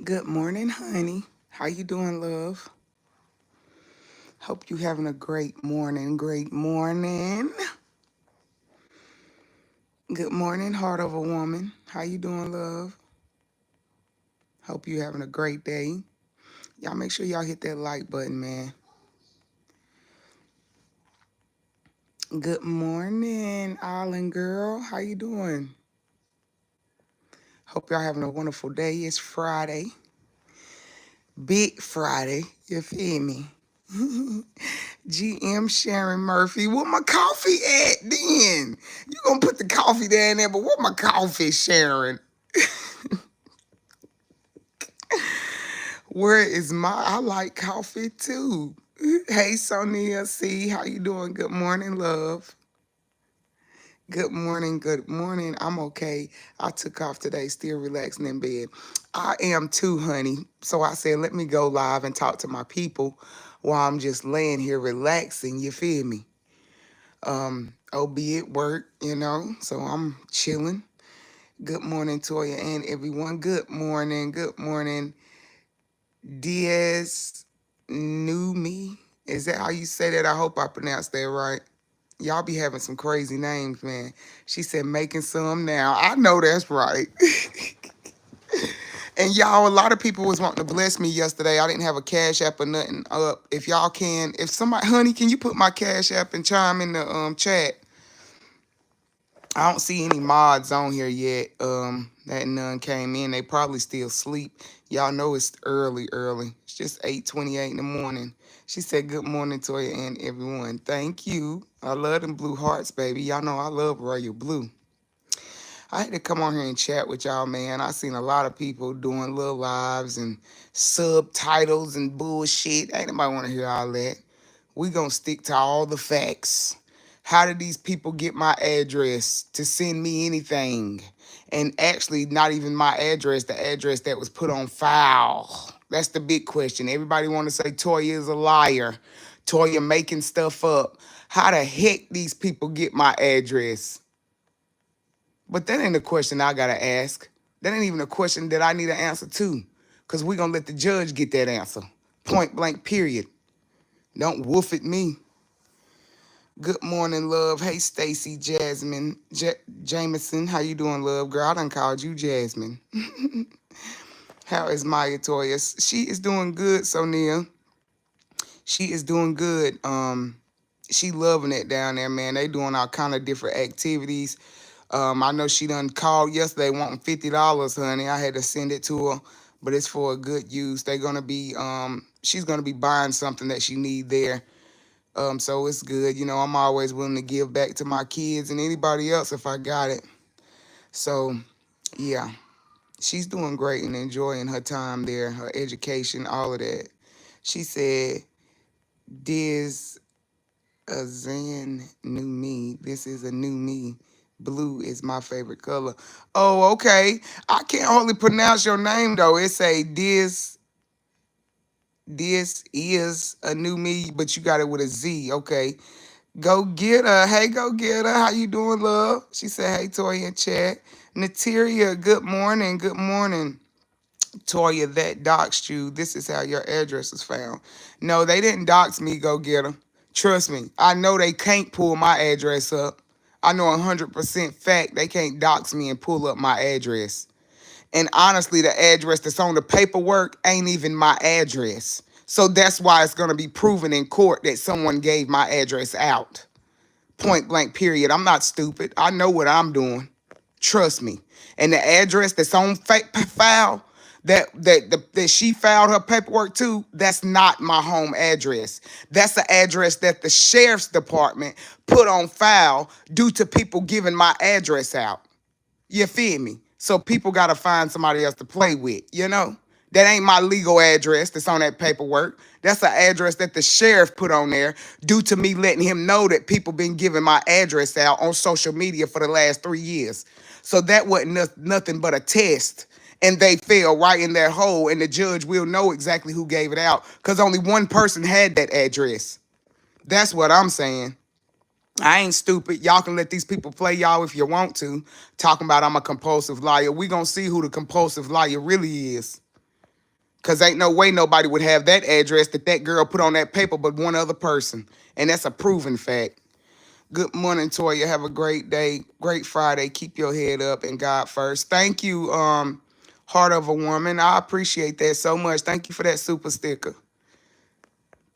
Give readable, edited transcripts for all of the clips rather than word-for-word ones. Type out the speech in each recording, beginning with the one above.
Good morning, honey. How you doing, love? Hope you having a great morning. Great morning. Good morning, heart of a woman. How you doing, love? Hope you having a great day. Y'all make sure y'all hit that like button, man. Good morning, Island girl. How you doing? Hope y'all having a wonderful day. It's Friday. Big Friday. You feel me? GM Sharon Murphy. Where my coffee at then? You gonna put the coffee down there, but where my coffee, Sharon? Where is I like coffee too. Hey Sonia C, how you doing? Good morning, love. Good morning, good morning. I'm okay. I took off today, still relaxing in bed. I am too, honey. So I said, let me go live and talk to my people while I'm just laying here relaxing. You feel me? Albeit work, so I'm chilling. Good morning, Toya, and everyone. Good morning. Good morning. Diaz knew me. Is that how you say that? I hope I pronounced that right. Y'all be having some crazy names, man. She said, making some now. I know that's right. And y'all, a lot of people was wanting to bless me yesterday. I didn't have a cash app or nothing up. If y'all can, if somebody, honey, can you put my cash app and chime in the chat? I don't see any mods on here yet. That none came in. They probably still sleep. Y'all know it's early. It's just 8:28 in the morning. She said, good morning, Toya and everyone. Thank you. I love them blue hearts, baby. Y'all know I love Royal Blue. I had to come on here and chat with y'all, man. I seen a lot of people doing little lives and subtitles and bullshit. Ain't nobody want to hear all that. We gonna stick to all the facts. How did these people get my address to send me anything? And actually, not even my address, the address that was put on file. That's the big question. Everybody want to say Toya is a liar. Toya making stuff up. How the heck these people get my address? But that ain't a question I gotta ask. That ain't even a question that I need an answer to. Cause we gonna let the judge get that answer. Point blank, period. Don't woof at me. Good morning, love. Hey, Stacy, Jasmine, Jameson. How you doing, love? Girl, I done called you Jasmine. How is Maya Toya? She is doing good, Sonia. She is doing good. She loving it down there, man. They doing all kind of different activities. I know she done called yesterday wanting $50, honey. I had to send it to her, but it's for a good use. They're gonna be she's gonna be buying something that she need there. So it's good. I'm always willing to give back to my kids and anybody else if I got it. So yeah, she's doing great and enjoying her time there, her education, all of that. She said, Diz a Zan new me. This is a new me. Blue is my favorite color. Oh, okay. I can't hardly pronounce your name though. It say this is a new me, but you got it with a Z. Okay. Go get her. Hey, go get her. How you doing, love? She said, hey, Toya in chat. Nataria, good morning. Good morning. Toya, that doxed you. This is how your address is found. No, they didn't dox me. Go get her. Trust me. I know they can't pull my address up. I know 100% fact they can't dox me and pull up my address. And honestly, the address that's on the paperwork ain't even my address. So that's why it's going to be proven in court that someone gave my address out. Point blank, period. I'm not stupid. I know what I'm doing. Trust me. And the address that's on file that she filed her paperwork to, that's not my home address. That's the address that the sheriff's department put on file due to people giving my address out. You feel me? So people got to find somebody else to play with. That ain't my legal address that's on that paperwork. That's an address that the sheriff put on there due to me letting him know that people been giving my address out on social media for the last 3 years. So that wasn't nothing but a test. And they fell right in that hole, and the judge will know exactly who gave it out because only one person had that address. That's what I'm saying. I ain't stupid. Y'all can let these people play y'all if you want to. Talking about I'm a compulsive liar. We gonna see who the compulsive liar really is. Cause ain't no way nobody would have that address that that girl put on that paper but one other person. And that's a proven fact. Good morning, Toya. Have a great day. Great Friday. Keep your head up and God first. Thank you, Heart of a Woman. I appreciate that so much. Thank you for that super sticker.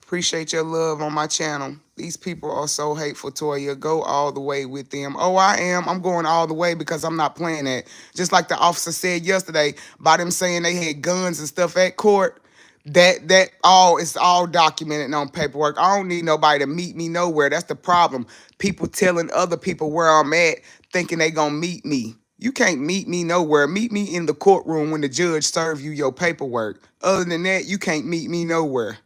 Appreciate your love on my channel. These people are so hateful, Toya. Go all the way with them. Oh, I am. I'm going all the way because I'm not playing that. Just like the officer said yesterday, by them saying they had guns and stuff at court, that all it's all documented on paperwork. I don't need nobody to meet me nowhere. That's the problem. People telling other people where I'm at, thinking they gonna meet me. You can't meet me nowhere. Meet me in the courtroom when the judge serve you your paperwork. Other than that, you can't meet me nowhere.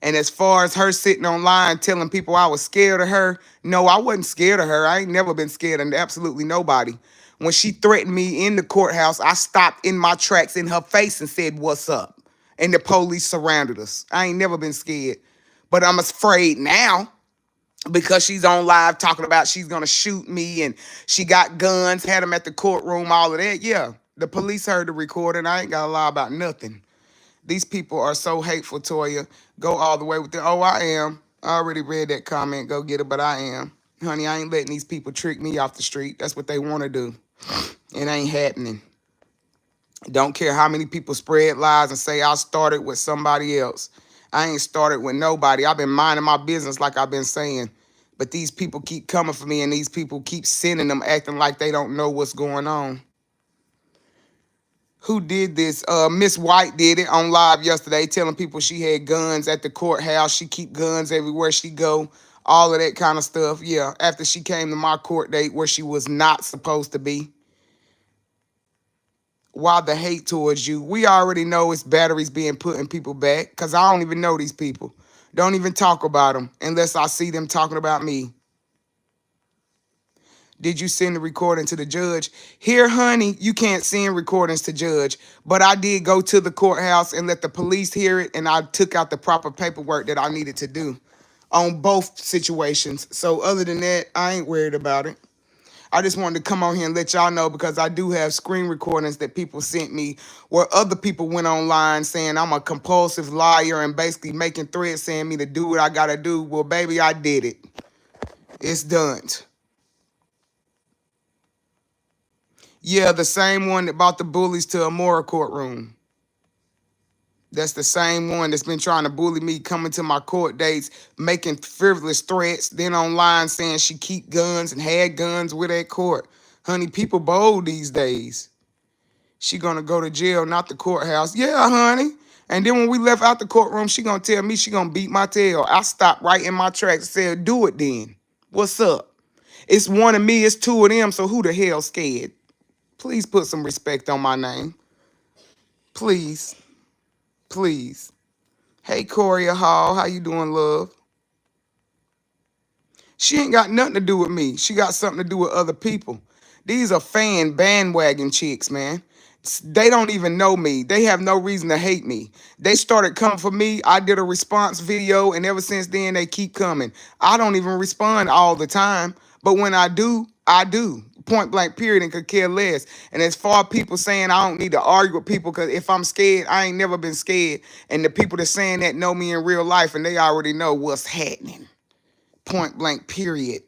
And as far as her sitting online telling people I was scared of her, no, I wasn't scared of her. I ain't never been scared of absolutely nobody. When she threatened me in the courthouse, I stopped in my tracks in her face and said, "What's up?" And the police surrounded us. I ain't never been scared. But I'm afraid now because she's on live talking about she's going to shoot me and she got guns, had them at the courtroom, all of that. Yeah, the police heard the recording. I ain't got to lie about nothing. These people are so hateful, Toya. Go all the way with the, oh, I am. I already read that comment. Go get it, but I am. Honey, I ain't letting these people trick me off the street. That's what they want to do. It ain't happening. Don't care how many people spread lies and say I started with somebody else. I ain't started with nobody. I've been minding my business like I've been saying. But these people keep coming for me and these people keep sending them acting like they don't know what's going on. Who did this? Miss White did it on live yesterday, telling people she had guns at the courthouse. She keep guns everywhere she go. All of that kind of stuff. Yeah, after she came to my court date where she was not supposed to be. Why the hate towards you? We already know it's batteries being put in people back because I don't even know these people. Don't even talk about them unless I see them talking about me. Did you send the recording to the judge? Here, honey, you can't send recordings to judge. But I did go to the courthouse and let the police hear it, and I took out the proper paperwork that I needed to do on both situations. So other than that, I ain't worried about it. I just wanted to come on here and let y'all know because I do have screen recordings that people sent me where other people went online saying I'm a compulsive liar and basically making threats saying me to do what I got to do. Well, baby, I did it. It's done. Yeah, the same one that brought the bullies to a moral courtroom. That's the same one that's been trying to bully me, coming to my court dates, making frivolous threats, then online saying she keep guns and had guns with at court. Honey, people bold these days. She gonna go to jail, not the courthouse. Yeah, honey. And then when we left out the courtroom, she gonna tell me she gonna beat my tail. I stopped right in my tracks and said, do it then. What's up? It's one of me, it's two of them, so who the hell scared? Please put some respect on my name. Please. Please. Hey, Coria Hall. How you doing, love? She ain't got nothing to do with me. She got something to do with other people. These are fan bandwagon chicks, man. They don't even know me. They have no reason to hate me. They started coming for me. I did a response video, and ever since then, they keep coming. I don't even respond all the time, but when I do, I do. Point blank, period, and could care less. And as far as people saying I don't need to argue with people because if I'm scared, I ain't never been scared. And the people that saying that know me in real life, and they already know what's happening. Point blank, period.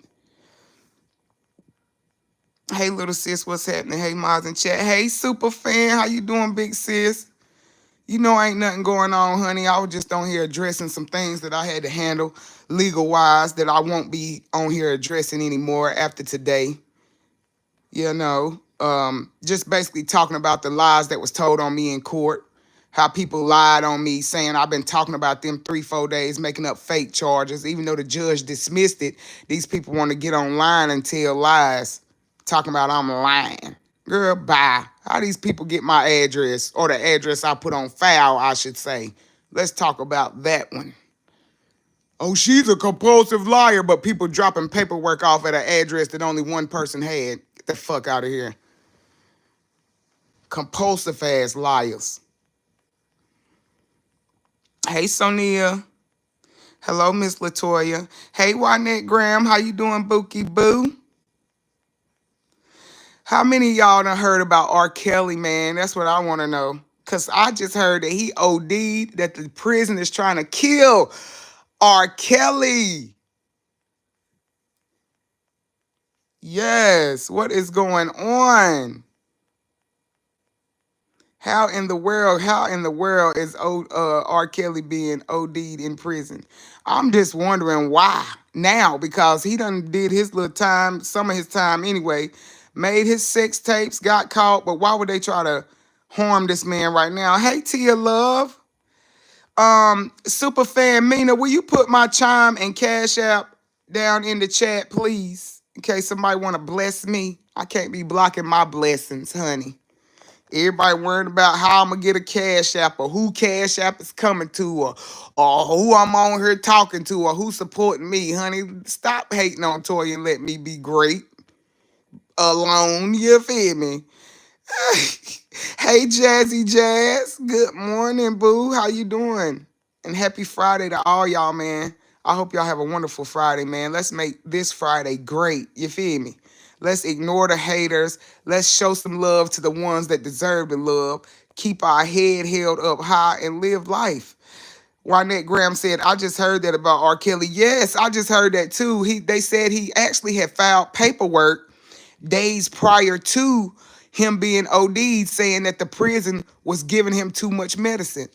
Hey, little sis, what's happening? Hey, Miles in chat. Hey, super fan, how you doing, big sis? You know ain't nothing going on, honey. I was just on here addressing some things that I had to handle legal-wise that I won't be on here addressing anymore after today. You know, just basically talking about the lies that was told on me in court, how people lied on me, saying I've been talking about them 3-4 days, making up fake charges. Even though the judge dismissed it, these people want to get online and tell lies, talking about I'm lying. Girl, bye. How these people get my address, or the address I put on file, I should say. Let's talk about that one. Oh, she's a compulsive liar, but people dropping paperwork off at an address that only one person had. Get the fuck out of here. Compulsive ass liars. Hey, Sonia. Hello, Miss Latoya. Hey, Wynette Graham. How you doing, Bookie Boo? How many of y'all done heard about R. Kelly, man? That's what I want to know. Because I just heard that he OD'd, that the prison is trying to kill R. Kelly. Yes. What is going on? How in the world is R. Kelly being OD'd in prison? I'm just wondering why now, because he done did his little time, some of his time anyway, made his sex tapes, got caught, but why would they try to harm this man right now? Hey, Tia Love. Super fan Mina, will you put my chime and cash app down in the chat, please? In case somebody want to bless me. I can't be blocking my blessings, honey. Everybody worried about how I'm gonna get a cash app or who cash app is coming to or who I'm on here talking to or who supporting me, honey. Stop hating on Toya and let me be great alone. You feel me? Hey, Jazzy Jazz. Good morning, boo. How you doing? And happy Friday to all y'all, man. I hope y'all have a wonderful Friday, man. Let's make this Friday great. You feel me? Let's ignore the haters. Let's show some love to the ones that deserve the love. Keep our head held up high and live life. Wynette Graham said, I just heard that about R. Kelly. Yes, I just heard that too. They said he actually had filed paperwork days prior to him being OD'd, saying that the prison was giving him too much medicine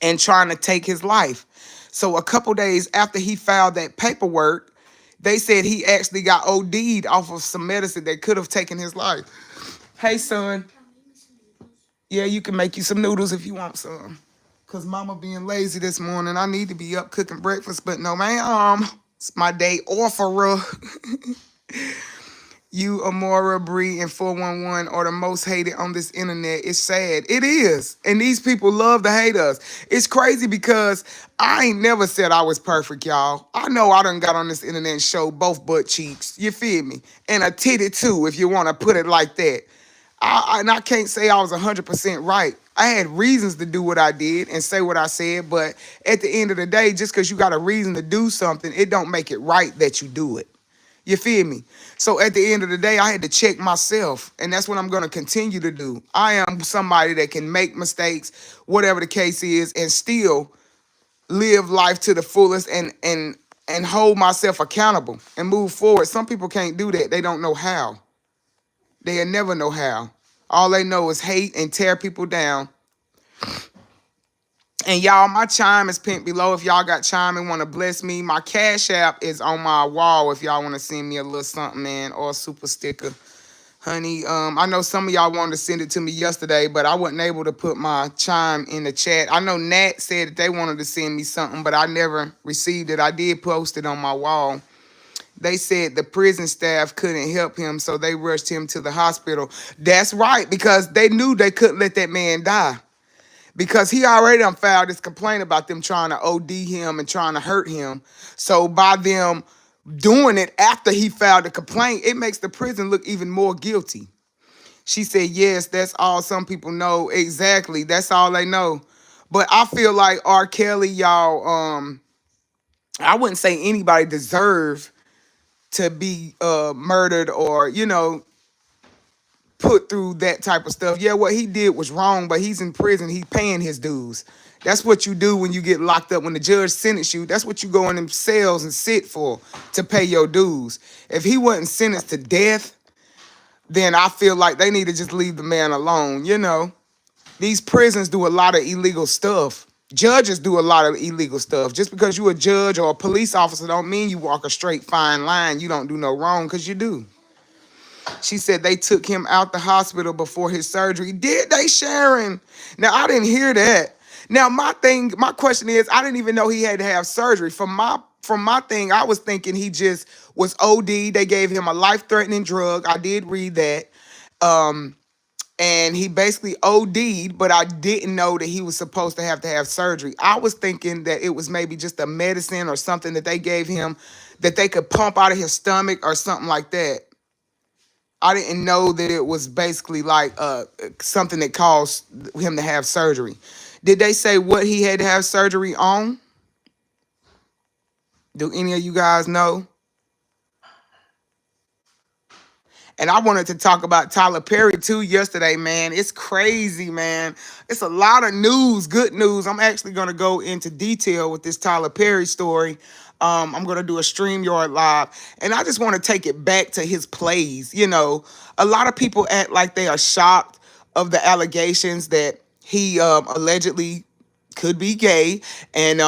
and trying to take his life. So a couple days after he filed that paperwork, they said he actually got OD'd off of some medicine that could have taken his life. Hey, son. Yeah, you can make you some noodles if you want some. Cause mama being lazy this morning. I need to be up cooking breakfast, but no, ma'am. It's my day offerer. You, Amora, Bree, and 411 are the most hated on this internet. It's sad. It is. And these people love to hate us. It's crazy because I ain't never said I was perfect, y'all. I know I done got on this internet and showed both butt cheeks. You feel me? And a titty too, if you want to put it like that. And I can't say I was 100% right. I had reasons to do what I did and say what I said, but at the end of the day, just because you got a reason to do something, it don't make it right that you do it. You feel me? So at the end of the day, I had to check myself, and that's what I'm going to continue to do. I am somebody that can make mistakes, whatever the case is, and still live life to the fullest and hold myself accountable and move forward. Some people can't do that. They don't know how. They'll never know how. All they know is hate and tear people down. And y'all, my chime is pinned below. If y'all got chime and want to bless me, my cash app is on my wall if y'all want to send me a little something, man, or a super sticker. Honey, I know some of y'all wanted to send it to me yesterday, but I wasn't able to put my chime in the chat. I know Nat said that they wanted to send me something, but I never received it. I did post it on my wall. They said the prison staff couldn't help him, so they rushed him to the hospital. That's right, because they knew they couldn't let that man die. Because he already done filed this complaint about them trying to OD him and trying to hurt him. So by them doing it after he filed the complaint, it makes the prison look even more guilty. She said, yes, that's all some people know. Exactly. That's all they know. But I feel like R. Kelly, y'all, I wouldn't say anybody deserve to be murdered or, put through that type of stuff. Yeah, what he did was wrong, but he's in prison. He's paying his dues. That's what you do when you get locked up. When the judge sentenced you, that's what you go in them cells and sit for, to pay your dues. If he wasn't sentenced to death, then I feel like they need to just leave the man alone. These prisons do a lot of illegal stuff. Judges do a lot of illegal stuff. Just because you a judge or a police officer don't mean you walk a straight fine line. You don't do no wrong, because you do. She said they took him out the hospital before his surgery. Did they, Sharon? Now, I didn't hear that. Now, my question is, I didn't even know he had to have surgery. From my thing, I was thinking he just was OD. They gave him a life-threatening drug. I did read that. And he basically OD'd, but I didn't know that he was supposed to have surgery. I was thinking that it was maybe just a medicine or something that they gave him that they could pump out of his stomach or something like that. I didn't know that it was basically like something that caused him to have surgery. Did they say what he had to have surgery on? Do any of you guys know? And I wanted to talk about Tyler Perry too yesterday, man. It's crazy, man. It's a lot of news, good news. I'm actually going to go into detail with this Tyler Perry story. I'm going to do a StreamYard live. And I just want to take it back to his plays. You know, a lot of people act like they are shocked of the allegations that he allegedly could be gay. And,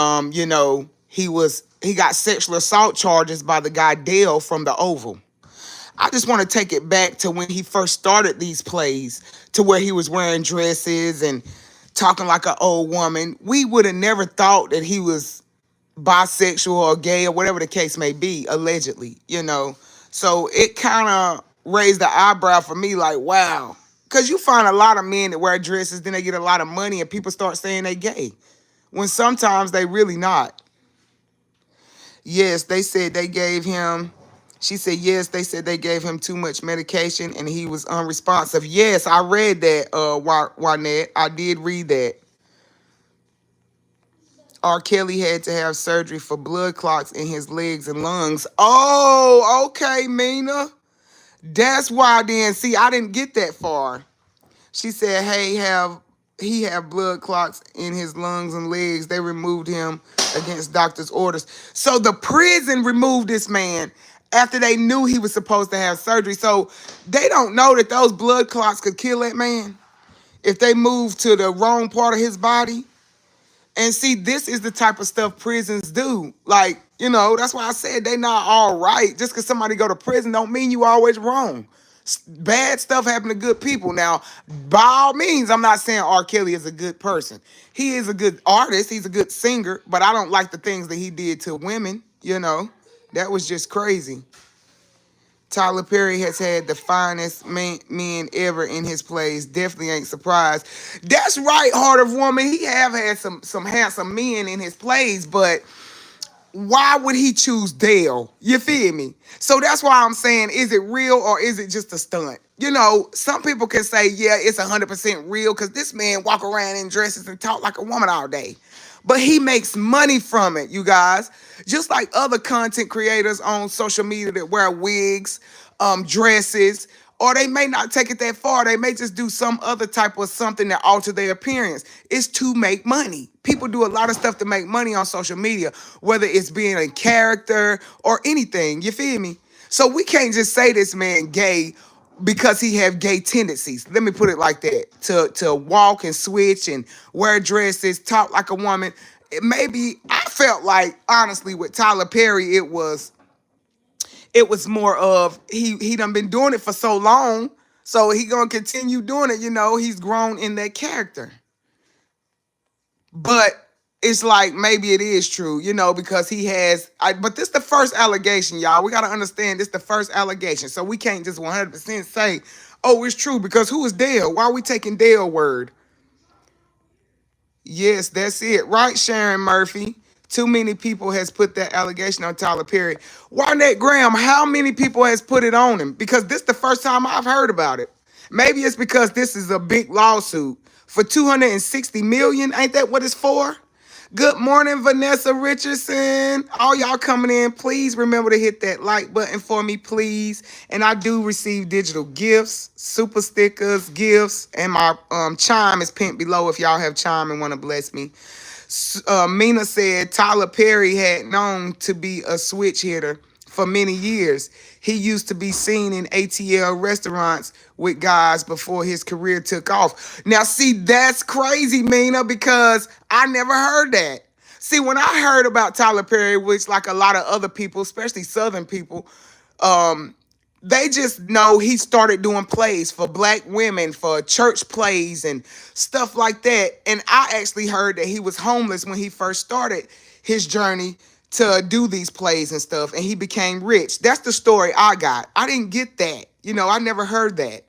he got sexual assault charges by the guy Dale from the Oval. I just want to take it back to when he first started these plays, to where he was wearing dresses and talking like an old woman. We would have never thought that he was bisexual or gay or whatever the case may be, allegedly, So it kind of raised the eyebrow for me, like, wow. Because you find a lot of men that wear dresses, then they get a lot of money and people start saying they gay, when sometimes they really not. Yes, they said they gave him. She said, yes, they said they gave him too much medication and he was unresponsive. Yes, I read that, Wynette. I did read that. R. Kelly had to have surgery for blood clots in his legs and lungs. Oh, okay, Mina. That's why then. See, I didn't get that far. She said, hey, he have blood clots in his lungs and legs. They removed him against doctor's orders. So the prison removed this man after they knew he was supposed to have surgery. So they don't know that those blood clots could kill that man if they move to the wrong part of his body. And see, this is the type of stuff prisons do. Like, that's why I said they not all right. Just because somebody go to prison don't mean you always wrong. Bad stuff happen to good people. Now, by all means, I'm not saying R. Kelly is a good person. He is a good artist. He's a good singer. But I don't like the things that he did to women. That was just crazy. Tyler Perry has had the finest men ever in his plays. Definitely ain't surprised. That's right, Heart of Woman. He have had some handsome men in his plays, but why would he choose Dale? You feel me? So that's why I'm saying, is it real or is it just a stunt? Some people can say, yeah, it's 100% real because this man walk around in dresses and talk like a woman all day. But he makes money from it, you guys. Just like other content creators on social media that wear wigs, dresses, or they may not take it that far. They may just do some other type of something that alter their appearance. It's to make money. People do a lot of stuff to make money on social media, whether it's being a character or anything. You feel me? So we can't just say this man gay because he have gay tendencies. Let me put it like that. To walk and switch and wear dresses, talk like a woman. Maybe I felt like, honestly, with Tyler Perry, it was more of he done been doing it for so long, so he gonna continue doing it. He's grown in that character. But it's like maybe it is true, because he has. But this the first allegation, y'all. We gotta understand this the first allegation, so we can't just 100% say, oh, it's true, because who is Dale? Why are we taking Dale word? Yes, that's it, right, Sharon Murphy? Too many people has put that allegation on Tyler Perry. Wynette Graham, how many people has put it on him? Because this the first time I've heard about it. Maybe it's because this is a big lawsuit for $260 million. Ain't that what it's for? Good morning, Vanessa Richardson. All y'all coming in, please remember to hit that like button for me, please. And I do receive digital gifts, super stickers, gifts, and my chime is pinned below if y'all have chime and want to bless me. Mina said Tyler Perry had known to be a switch hitter for many years. He used to be seen in ATL restaurants with guys before his career took off. Now, see, that's crazy, Mina, because I never heard that. See, when I heard about Tyler Perry, which like a lot of other people, especially Southern people, they just know he started doing plays for black women, for church plays and stuff like that. And I actually heard that he was homeless when he first started his journey to do these plays and stuff, and he became rich. That's the story I got. I didn't get that. I never heard that.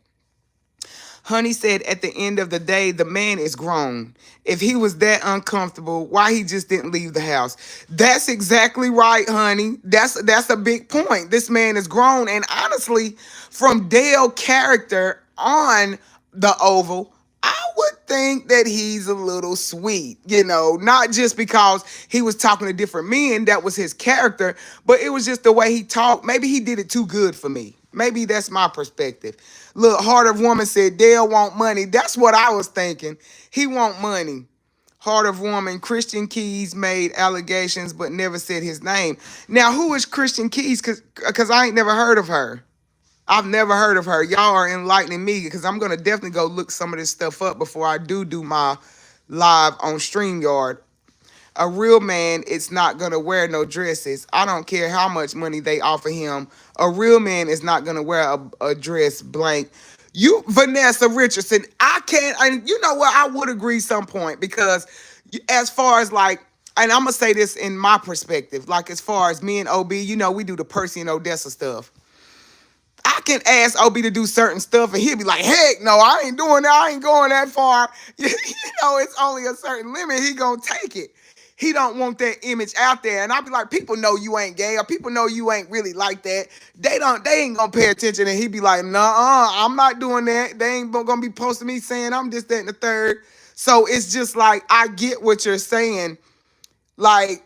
Honey said at the end of the day, the man is grown. If he was that uncomfortable, why he just didn't leave the house? That's exactly right, honey. That's a big point. This man is grown. And honestly, from Dale's character on the Oval, I would think that he's a little sweet, not just because he was talking to different men, that was his character, but it was just the way he talked. Maybe he did it too good for me. Maybe that's my perspective. Look, Heart of Woman said, Dale want money. That's what I was thinking. He want money. Heart of Woman, Christian Keys made allegations but never said his name. Now, who is Christian Keys? Because I ain't never heard of her. I've never heard of her. Y'all are enlightening me because I'm going to definitely go look some of this stuff up before I do my live on StreamYard. A real man is not going to wear no dresses. I don't care how much money they offer him. A real man is not going to wear a dress blank. You, Vanessa Richardson, I can't, and you know what? I would agree some point because as far as like, and I'm going to say this in my perspective, like as far as me and OB, we do the Percy and Odessa stuff. I can ask OB to do certain stuff and he'll be like, heck no, I ain't doing that. I ain't going that far. It's only a certain limit. He gonna take it. He don't want that image out there. And I'll be like, people know you ain't gay or people know you ain't really like that. They ain't gonna pay attention. And he'd be like, nah, I'm not doing that. They ain't gonna be posting me saying I'm this, that, and the third. So it's just like, I get what you're saying. Like,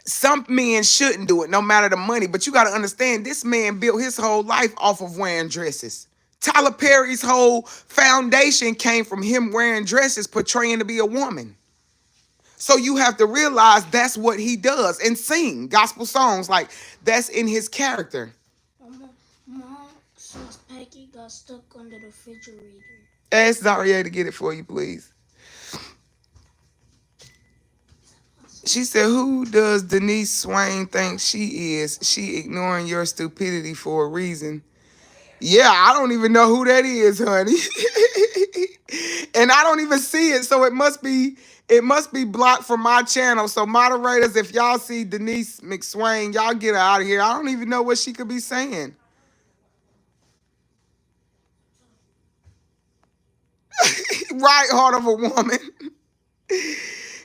some men shouldn't do it, no matter the money. But you got to understand, this man built his whole life off of wearing dresses. Tyler Perry's whole foundation came from him wearing dresses, portraying to be a woman. So you have to realize that's what he does. And sing gospel songs, like that's in his character. Mom says Peggy got stuck under the refrigerator. Ask Zaria to get it for you, please. She said, who does Denise Swain think she is? She ignoring your stupidity for a reason. Yeah, I don't even know who that is, honey. And I don't even see it, so it must be blocked from my channel. So moderators, if y'all see Denise McSwain, y'all get her out of here. I don't even know what she could be saying. Right, Heart of a Woman.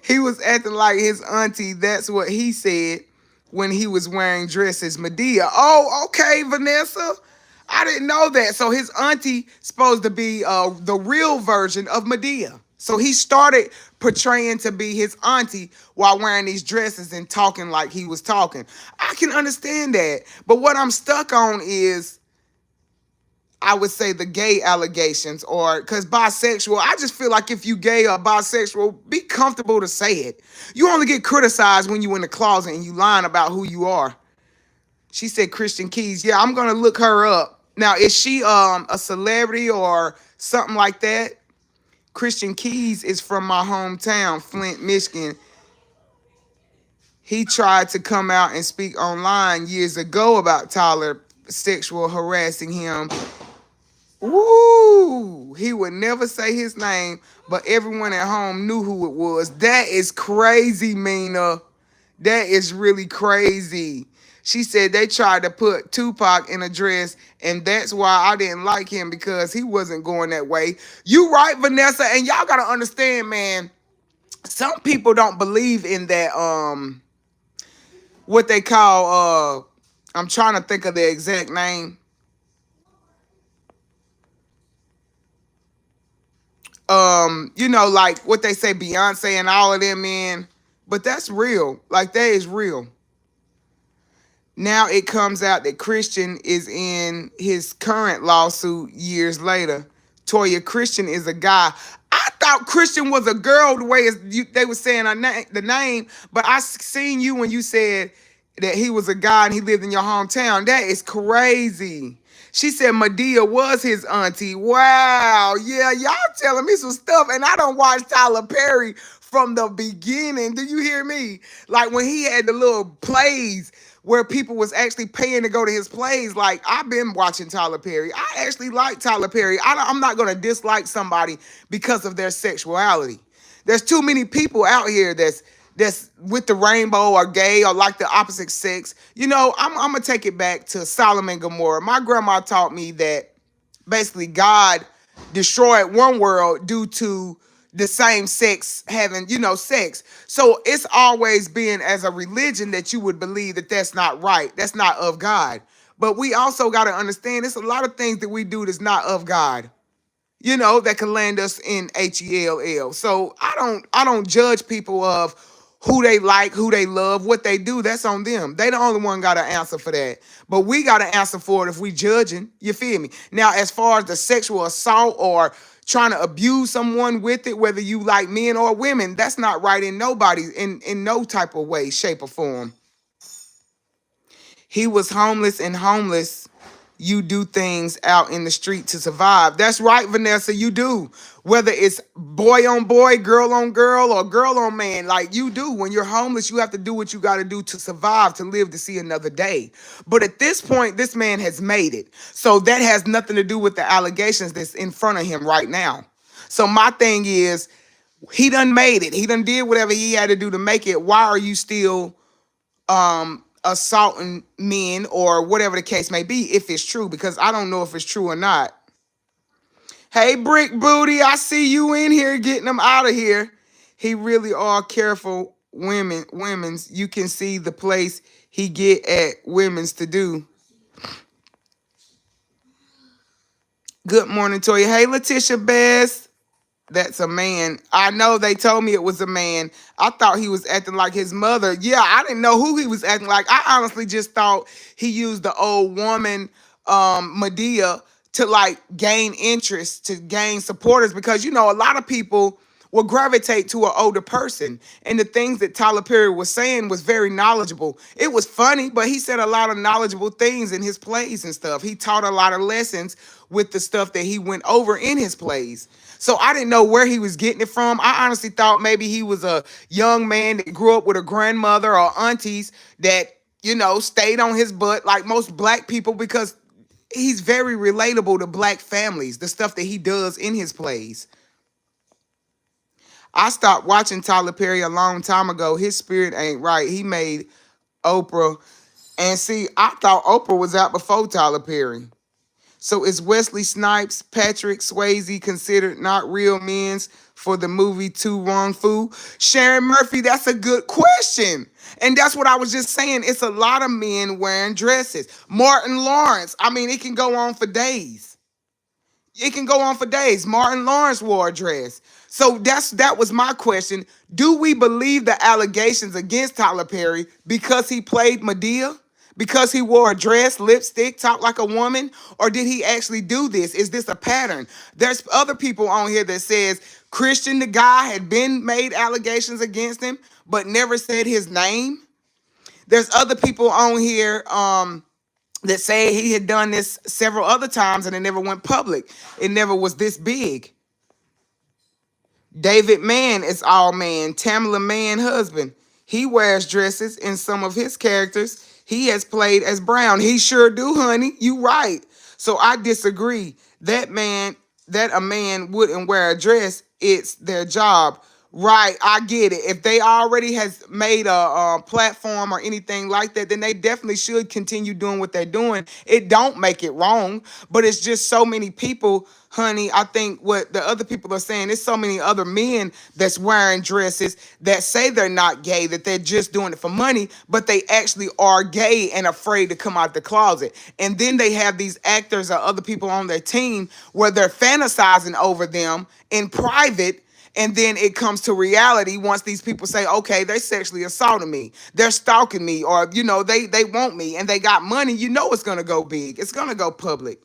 He was acting like his auntie. That's what he said when he was wearing dresses. Medea. Oh, okay, Vanessa. I didn't know that. So his auntie supposed to be the real version of Medea. So he started portraying to be his auntie while wearing these dresses and talking like he was talking. I can understand that. But what I'm stuck on is, I would say, the gay allegations, or because bisexual, I just feel like if you gay or bisexual, be comfortable to say it. You only get criticized when you in the closet and you lying about who you are. She said Christian Keys. Yeah, I'm gonna look her up. Now, is she a celebrity or something like that? Christian Keys is from my hometown, Flint, Michigan. He tried to come out and speak online years ago about Tyler sexual harassing him. Woo! He would never say his name, but everyone at home knew who it was. That is crazy, Mina. That is really crazy. She said they tried to put Tupac in a dress, and that's why I didn't like him, because he wasn't going that way. You right, Vanessa, and y'all gotta understand, man. Some people don't believe in that, what they call, I'm trying to think of the exact name. Like what they say, Beyonce and all of them, man. But that's real. Like, that is real. Now it comes out that Christian is in his current lawsuit years later. Toya, Christian is a guy. I thought Christian was a girl the way they were saying the name, but I seen you when you said that he was a guy and he lived in your hometown. That is crazy. She said Medea was his auntie. Wow. Yeah, y'all telling me some stuff. And I don't watch Tyler Perry from the beginning. Do you hear me? Like when he had the little plays where people was actually paying to go to his plays. Like, I've been watching Tyler Perry. I actually like Tyler Perry. I'm not going to dislike somebody because of their sexuality. There's too many people out here that's with the rainbow or gay or like the opposite sex. I'm going to take it back to Sodom and Gomorrah. My grandma taught me that basically God destroyed one world due to the same sex having, sex. So it's always been as a religion that you would believe that that's not right. That's not of God. But we also got to understand there's a lot of things that we do that's not of God. that can land us in HELL. So I don't judge people of who they like, who they love, what they do. That's on them. They the only one got to answer for that. But we got to answer for it if we judging. You feel me? Now, as far as the sexual assault or trying to abuse someone with it, whether you like men or women, that's not right in nobody, in no type of way, shape, or form. He was homeless, and homeless, you do things out in the street to survive. That's right, Vanessa, you do. Whether it's boy on boy, girl on girl, or girl on man, like you do. When you're homeless, you have to do what you got to do to survive, to live, to see another day. But at this point, this man has made it. So that has nothing to do with the allegations that's in front of him right now. So my thing is, he done made it. He done did whatever he had to do to make it. Why are you still assaulting men or whatever the case may be, if it's true? Because I don't know if it's true or not. Hey, Brick Booty, I see you in here getting them out of here. He really are careful women's. You can see the place he get at women's to do. Good morning, Toya. Hey, Letitia Best. That's a man. I know they told me it was a man. I thought he was acting like his mother. Yeah, I didn't know who he was acting like. I honestly just thought he used the old woman, Medea, to like gain interest, to gain supporters, because a lot of people will gravitate to an older person. And the things that Tyler Perry was saying was very knowledgeable. It was funny, but he said a lot of knowledgeable things in his plays and stuff. He taught a lot of lessons with the stuff that he went over in his plays. So I didn't know where he was getting it from. I honestly thought maybe he was a young man that grew up with a grandmother or aunties that, stayed on his butt like most black people, because he's very relatable to black families, the stuff that he does in his plays. I stopped watching Tyler Perry a long time ago. His spirit ain't right. He made Oprah. And see, I thought Oprah was out before Tyler Perry. So is Wesley Snipes, Patrick Swayze considered not real men for the movie Too Wrong Fu? Sharon Murphy, that's a good question. And that's what I was just saying. It's a lot of men wearing dresses. Martin Lawrence, I mean, it can go on for days. It can go on for days. Martin Lawrence wore a dress. So that was my question. Do we believe the allegations against Tyler Perry because he played Medea? Because he wore a dress, lipstick, talked like a woman? Or did he actually do this? Is this a pattern? There's other people on here that says Christian, the guy, had been made allegations against him, but never said his name. There's other people on here that say he had done this several other times and it never went public. It never was this big. David Mann is all man. Tamala Mann husband. He wears dresses in some of his characters. He has played as Brown. He sure do, honey. You right. So I disagree. That a man wouldn't wear a dress, it's their job. Right, I get it. If they already has made a platform or anything like that, then they definitely should continue doing what they're doing. It don't make it wrong, but it's just so many people, honey. I think what the other people are saying, there's so many other men that's wearing dresses that say they're not gay, that they're just doing it for money, but they actually are gay and afraid to come out the closet. And then they have these actors or other people on their team where they're fantasizing over them in private. And then it comes to reality once these people say, okay, they're sexually assaulting me, they're stalking me, or, they want me and they got money, it's going to go big. It's going to go public.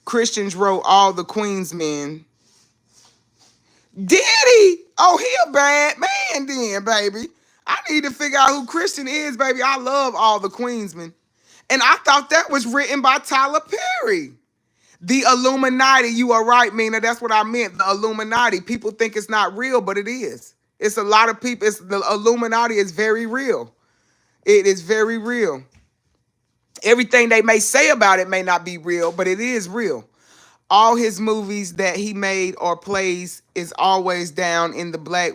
Christians wrote all the Queensmen. Did he? Oh, he a bad man then, baby. I need to figure out who Christian is, baby. I love all the Queensmen. And I thought that was written by Tyler Perry. The Illuminati, you are right, Mina. That's what I meant. The Illuminati. People think it's not real, but it is. It's a lot of people. The Illuminati is very real. It is very real. Everything they may say about it may not be real, but it is real. All his movies that he made or plays is always down in the black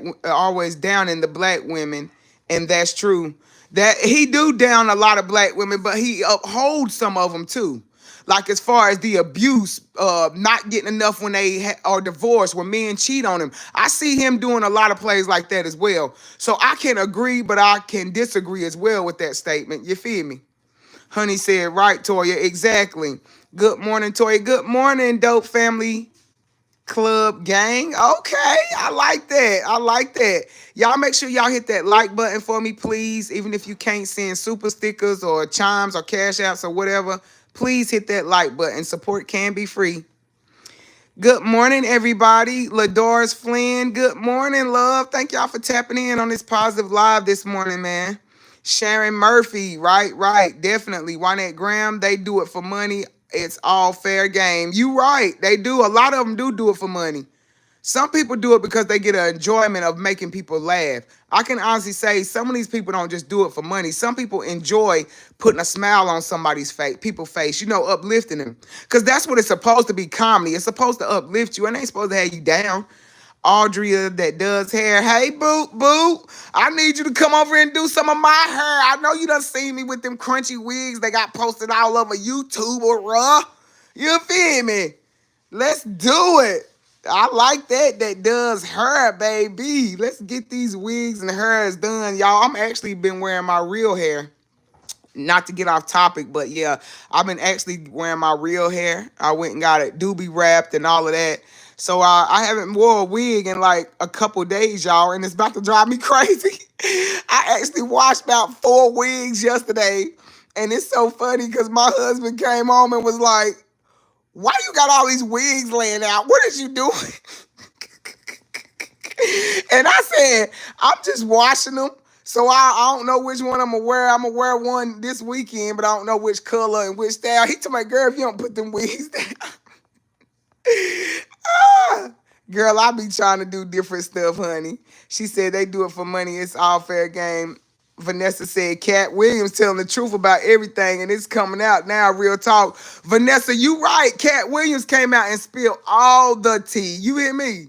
women, and that's true. That he do down a lot of black women, but he upholds some of them too. Like as far as the abuse, not getting enough when they are divorced, when men cheat on him. I see him doing a lot of plays like that as well. So I can agree, but I can disagree as well with that statement. You feel me? Honey said, right, Toya, exactly. Good morning, Toya. Good morning, Dope Family Club gang. Okay, I like that. I like that. Y'all make sure y'all hit that like button for me, please. Even if you can't send super stickers or chimes or cash apps or whatever, please hit that like button. Support can be free. Good morning, everybody. Ladoris Flynn. Good morning, love. Thank y'all for tapping in on this positive live this morning, man. Sharon Murphy, right, definitely. Wynette Graham, they do it for money. It's all fair game. You right, they do. A lot of them do it for money. Some people do it because they get an enjoyment of making people laugh. I can honestly say some of these people don't just do it for money. Some people enjoy putting a smile on somebody's face, people's face, uplifting them. Because that's what it's supposed to be, comedy. It's supposed to uplift you. It ain't supposed to have you down. Audrey that does hair. Hey, boo. I need you to come over and do some of my hair. I know you done seen me with them crunchy wigs they got posted all over YouTube or raw. You feel me? Let's do it. I like that does hair, baby. Let's get these wigs and hairs done, y'all. I'm actually been wearing my real hair. Not to get off topic, but yeah, I've been actually wearing my real hair. I went and got it doobie wrapped and all of that. So I haven't wore a wig in like a couple days, y'all, and it's about to drive me crazy. I actually washed about 4 wigs yesterday, and it's so funny because my husband came home and was like, why you got all these wigs laying out? What is you doing? And I said, I'm just washing them. So I don't know which one I'm gonna wear. I'm gonna wear one this weekend, but I don't know which color and which style. He told my girl, if you don't put them wigs down. Girl, I be trying to do different stuff, honey. She said they do it for money. It's all fair game. Vanessa said Cat Williams telling the truth about everything, and it's coming out now, real talk. Vanessa, you right. Cat Williams came out and spilled all the tea. You hear me?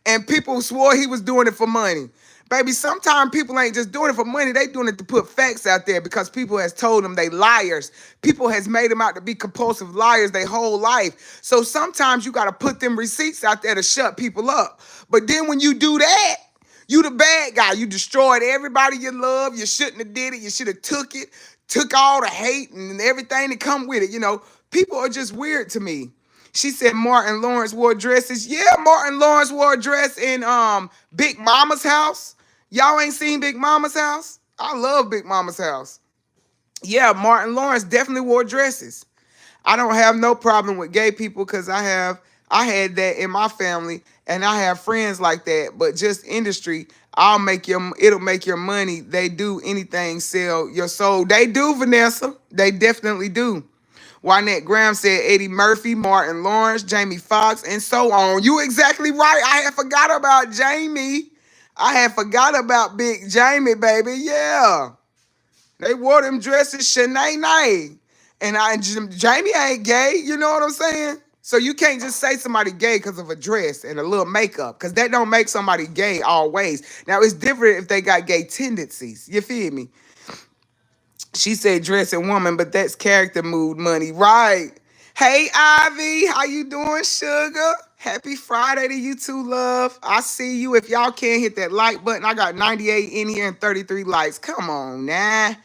And people swore he was doing it for money. Baby, sometimes people ain't just doing it for money. They doing it to put facts out there because people has told them they liars. People has made them out to be compulsive liars their whole life. So sometimes you got to put them receipts out there to shut people up. But then when you do that, you the bad guy. You destroyed everybody you love. You shouldn't have did it. You should have took it, took all the hate and everything that come with it. People are just weird to me. She said Martin Lawrence wore dresses. Yeah, Martin Lawrence wore a dress in Big Mama's house. Y'all ain't seen Big Mama's house? I love Big Mama's house. Yeah, Martin Lawrence definitely wore dresses. I don't have no problem with gay people because I had that in my family and I have friends like that. But just industry, it'll make your money. They do anything, sell your soul. They do, Vanessa. They definitely do. Wynette Graham said Eddie Murphy, Martin Lawrence, Jamie Foxx, and so on. You exactly right. I had forgot about Jamie. I had forgot about Big Jamie, baby. Yeah. They wore them dresses, Shanae. And Jamie ain't gay, you know what I'm saying? So you can't just say somebody gay because of a dress and a little makeup, because that don't make somebody gay always. Now, it's different if they got gay tendencies. You feel me? She said dressing woman, but that's character mood money. Right. Hey, Ivy. How you doing, sugar? Happy Friday to you too, love. I see you. If y'all can't hit that like button, I got 98 in here and 33 likes. Come on now.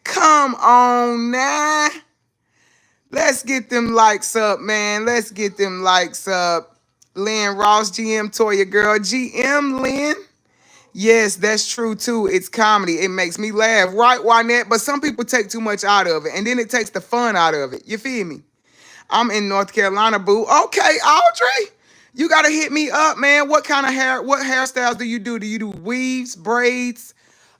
Come on now. Let's get them likes up, man. Let's get them likes up. Lynn Ross, GM Toya girl. GM Lynn. Yes, that's true too. It's comedy. It makes me laugh. Right, Wynette? But some people take too much out of it. And then it takes the fun out of it. You feel me? I'm in North Carolina, boo. Okay, Audrey. You got to hit me up, man. What kind of what hairstyles do you do? Do you do weaves, braids?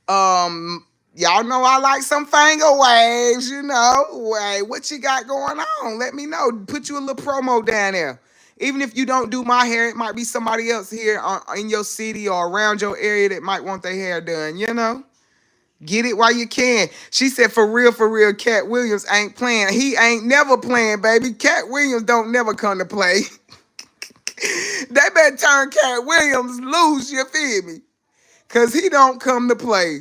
Y'all know I like some finger waves, Wait, what you got going on? Let me know. Put you a little promo down there. Even if you don't do my hair, it might be somebody else here in your city or around your area that might want their hair done, Get it while you can. She said, for real, Cat Williams ain't playing. He ain't never playing, baby. Cat Williams don't never come to play. They better turn Cat Williams loose, you feel me? Because he don't come to play.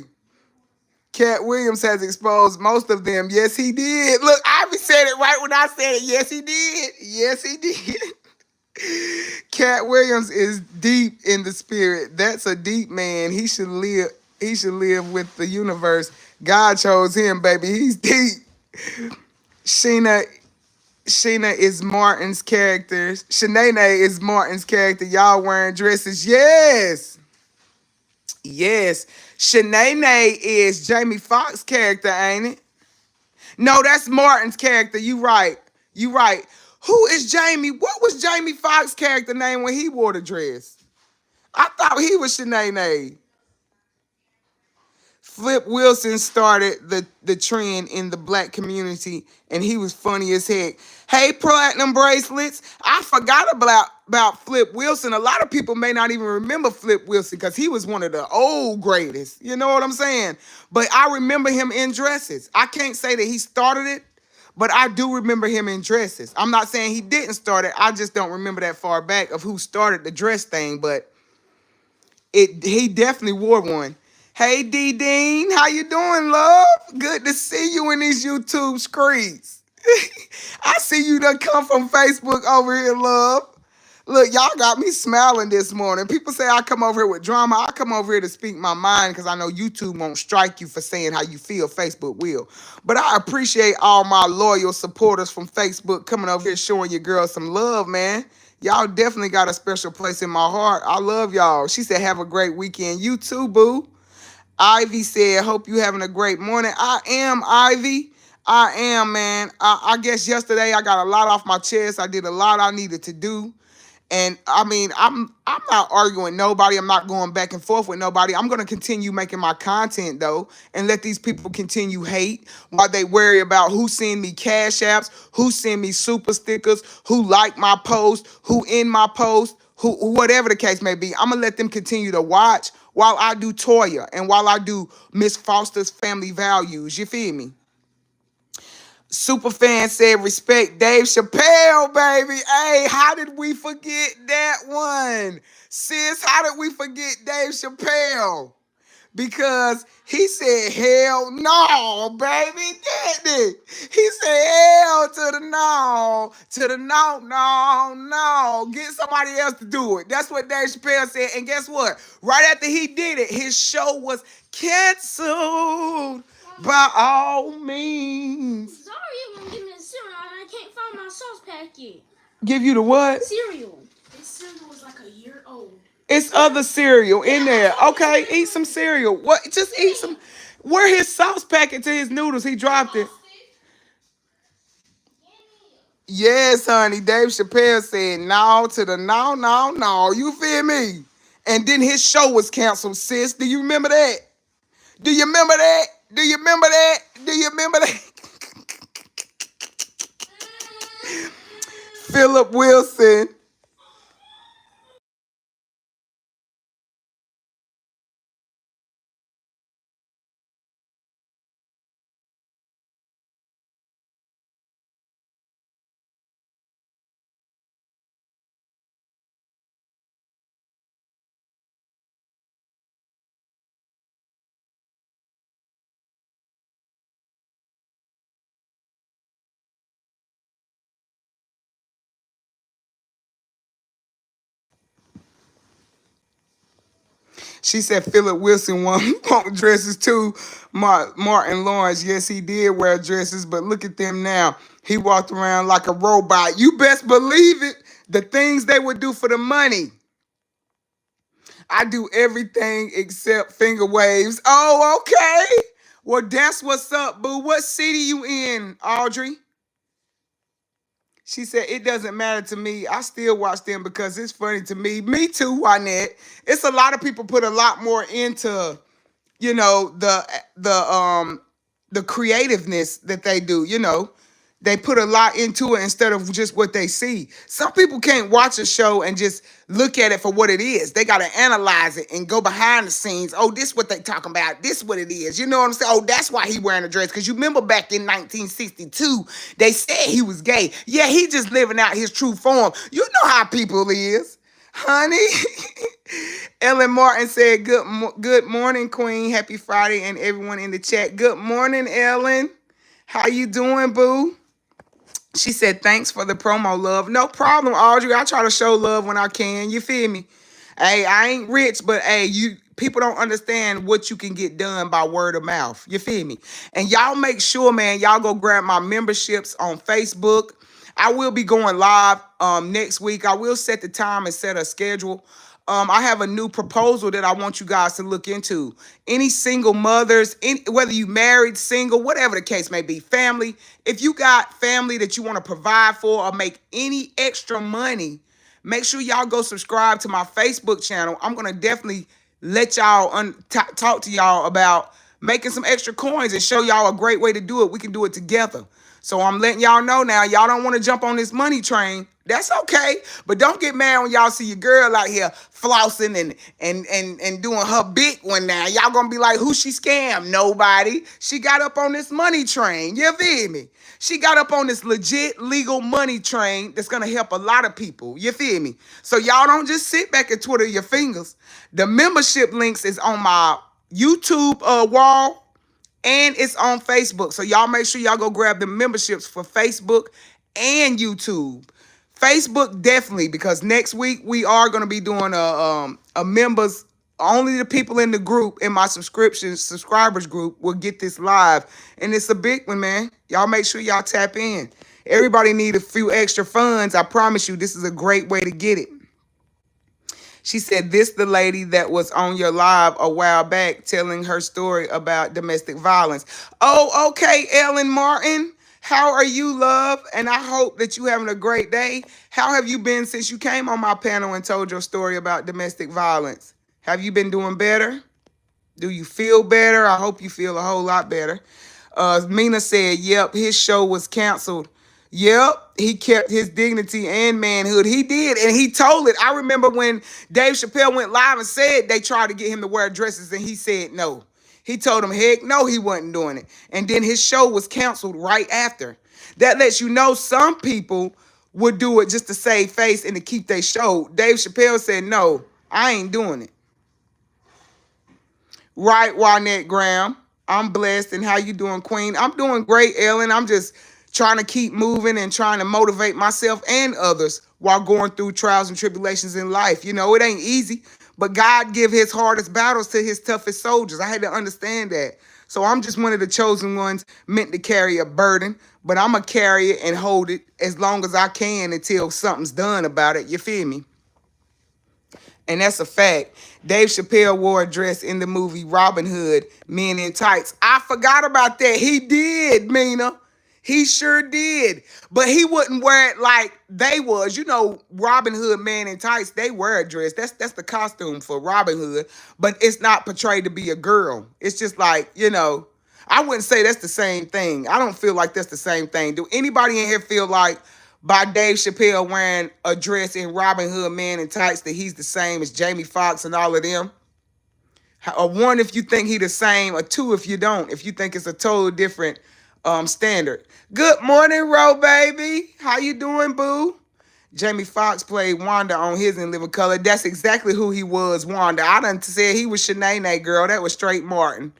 Cat Williams has exposed most of them. Yes, he did. Look, Ivy said it right when I said it. Yes, he did. Yes, he did. Cat Williams is deep in the spirit. That's a deep man. He should live with the universe. God chose him, baby. He's deep. Sheena Sheena is Martin's character. Shanae is Martin's character. Y'all wearing dresses. Yes. Yes. Shanae is Jamie Foxx's character, ain't it? No, that's Martin's character. You right. You right. Who is Jamie? What was Jamie Foxx's character name when he wore the dress? I thought he was Shanae. Flip Wilson started the trend in the black community, and he was funny as heck. Hey, platinum bracelets. I forgot about Flip Wilson. A lot of people may not even remember Flip Wilson because he was one of the old greatest. You know what I'm saying? But I remember him in dresses. I can't say that he started it, but I do remember him in dresses. I'm not saying he didn't start it. I just don't remember that far back of who started the dress thing, but he definitely wore one. Hey D Dean, how you doing, love? Good to see you in these YouTube streets. I see you done come from Facebook over here, love. Look, y'all got me smiling this morning. People say I come over here with drama. I come over here to speak my mind because I know YouTube won't strike you for saying how you feel. Facebook will. But I appreciate all my loyal supporters from Facebook coming over here showing your girl some love, man. Y'all definitely got a special place in my heart. I love y'all. She said, have a great weekend. You too, boo. Ivy said, hope you having a great morning. I am, Ivy. I am, man. I guess yesterday I got a lot off my chest. I did a lot I needed to do. And I mean, I'm not arguing with nobody. I'm not going back and forth with nobody. I'm gonna continue making my content though, and let these people continue hate while they worry about who send me cash apps, who send me super stickers, who like my post, who in my post, who whatever the case may be. I'm gonna let them continue to watch while I do Toya and while I do Miss Foster's Family Values. You feel me? Superfan said, respect Dave Chappelle, baby. Hey, how did we forget that one? Sis, how did we forget Dave Chappelle? Because he said, hell no, baby, didn't he? He said, hell to the no, no, no. Get somebody else to do it. That's what Dave Chappelle said. And guess what? Right after he did it, his show was canceled by all means. Sorry, you won't give me the cereal and I can't find my sauce packet. Give you the what? Cereal. This cereal was like a year old. It's other cereal in there. Okay, eat some cereal. What? Just eat some. Where his sauce packet to his noodles? He dropped it. Yes, honey. Dave Chappelle said no to the no, no, no. You feel me? And then his show was canceled, sis. Do you remember that? Do you remember that? Do you remember that? Do you remember that? Philip Wilson. She said Philip Wilson won dresses too. Martin Lawrence, yes, he did wear dresses, but look at them now. He walked around like a robot. You best believe it. The things they would do for the money. I do everything except finger waves. Oh, okay. Well, that's what's up, boo. What city you in, Audrey? She said, it doesn't matter to me. I still watch them because it's funny to me. Me too, Wynette. It's a lot of people put a lot more into, you know, the creativeness that they do, you know. They put a lot into it instead of just what they see. Some people can't watch a show and just look at it for what it is. They got to analyze it and go behind the scenes. Oh, this what they talking about. This what it is. You know what I'm saying? Oh, that's why he wearing a dress. Because you remember back in 1962, they said he was gay. Yeah, he just living out his true form. You know how people is. Honey. Ellen Martin said, good morning, Queen. Happy Friday, and everyone in the chat. Good morning, Ellen. How you doing, boo? She said, thanks for the promo, love. No problem, Audrey. I try to show love when I can. You feel me? Hey, I ain't rich, but hey, people don't understand what you can get done by word of mouth. You feel me? And y'all make sure, man, y'all go grab my memberships on Facebook. I will be going live next week. I will set the time and set a schedule. I have a new proposal that I want you guys to look into. Any single mothers, whether you married, single, whatever the case may be, family, if you got family that you want to provide for or make any extra money, make sure y'all go subscribe to my Facebook channel. I'm going to definitely let y'all talk to y'all about making some extra coins and show y'all a great way to do it. We can do it together. So I'm letting y'all know now, y'all don't want to jump on this money train. That's okay. But don't get mad when y'all see your girl out here flossing and doing her big one now. Y'all gonna be like, who she scammed? Nobody. She got up on this money train. You feel me? She got up on this legit legal money train that's gonna help a lot of people. You feel me? So y'all don't just sit back and twiddle your fingers. The membership links is on my YouTube wall. And it's on Facebook. So y'all make sure y'all go grab the memberships for Facebook and YouTube. Facebook definitely, because next week we are going to be doing a members, only the people in the group, in my subscribers group will get this live. And it's a big one, man. Y'all make sure y'all tap in. Everybody need a few extra funds. I promise you this is a great way to get it. She said, this the lady that was on your live a while back telling her story about domestic violence. Oh, okay, Ellen Martin. How are you, love? And I hope that you having a great day. How have you been since you came on my panel and told your story about domestic violence? Have you been doing better? Do you feel better? I hope you feel a whole lot better. Mina said, yep, his show was canceled. Yep, he kept his dignity and manhood. He did, and he told it. I remember when Dave Chappelle went live and said they tried to get him to wear dresses, and he said no. He told him, heck no, he wasn't doing it. And then his show was canceled right after. That lets you know some people would do it just to save face and to keep their show. Dave Chappelle said, no, I ain't doing it. Right, Wynette Graham. I'm blessed. And how you doing, Queen? I'm doing great, Ellen. I'm just trying to keep moving and trying to motivate myself and others while going through trials and tribulations in life. You know, it ain't easy, but God give his hardest battles to his toughest soldiers. I had to understand that. So I'm just one of the chosen ones meant to carry a burden, but I'm going to carry it and hold it as long as I can until something's done about it. You feel me? And that's a fact. Dave Chappelle wore a dress in the movie Robin Hood, Men in Tights. I forgot about that. He did, Mina. He sure did. But he wouldn't wear it like they was. You know, Robin Hood, Man in Tights, they wear a dress. That's the costume for Robin Hood. But it's not portrayed to be a girl. It's just like, you know, I wouldn't say that's the same thing. I don't feel like that's the same thing. Do anybody in here feel like by Dave Chappelle wearing a dress in Robin Hood, Man in Tights, that he's the same as Jamie Foxx and all of them? Or one, if you think he the same, or two, if you don't, if you think it's a totally different standard. Good morning, Ro baby. How you doing, boo? Jamie Foxx played Wanda on his In Living Color. That's exactly who he was, Wanda. I done said he was Shanae, girl. That was straight Martin.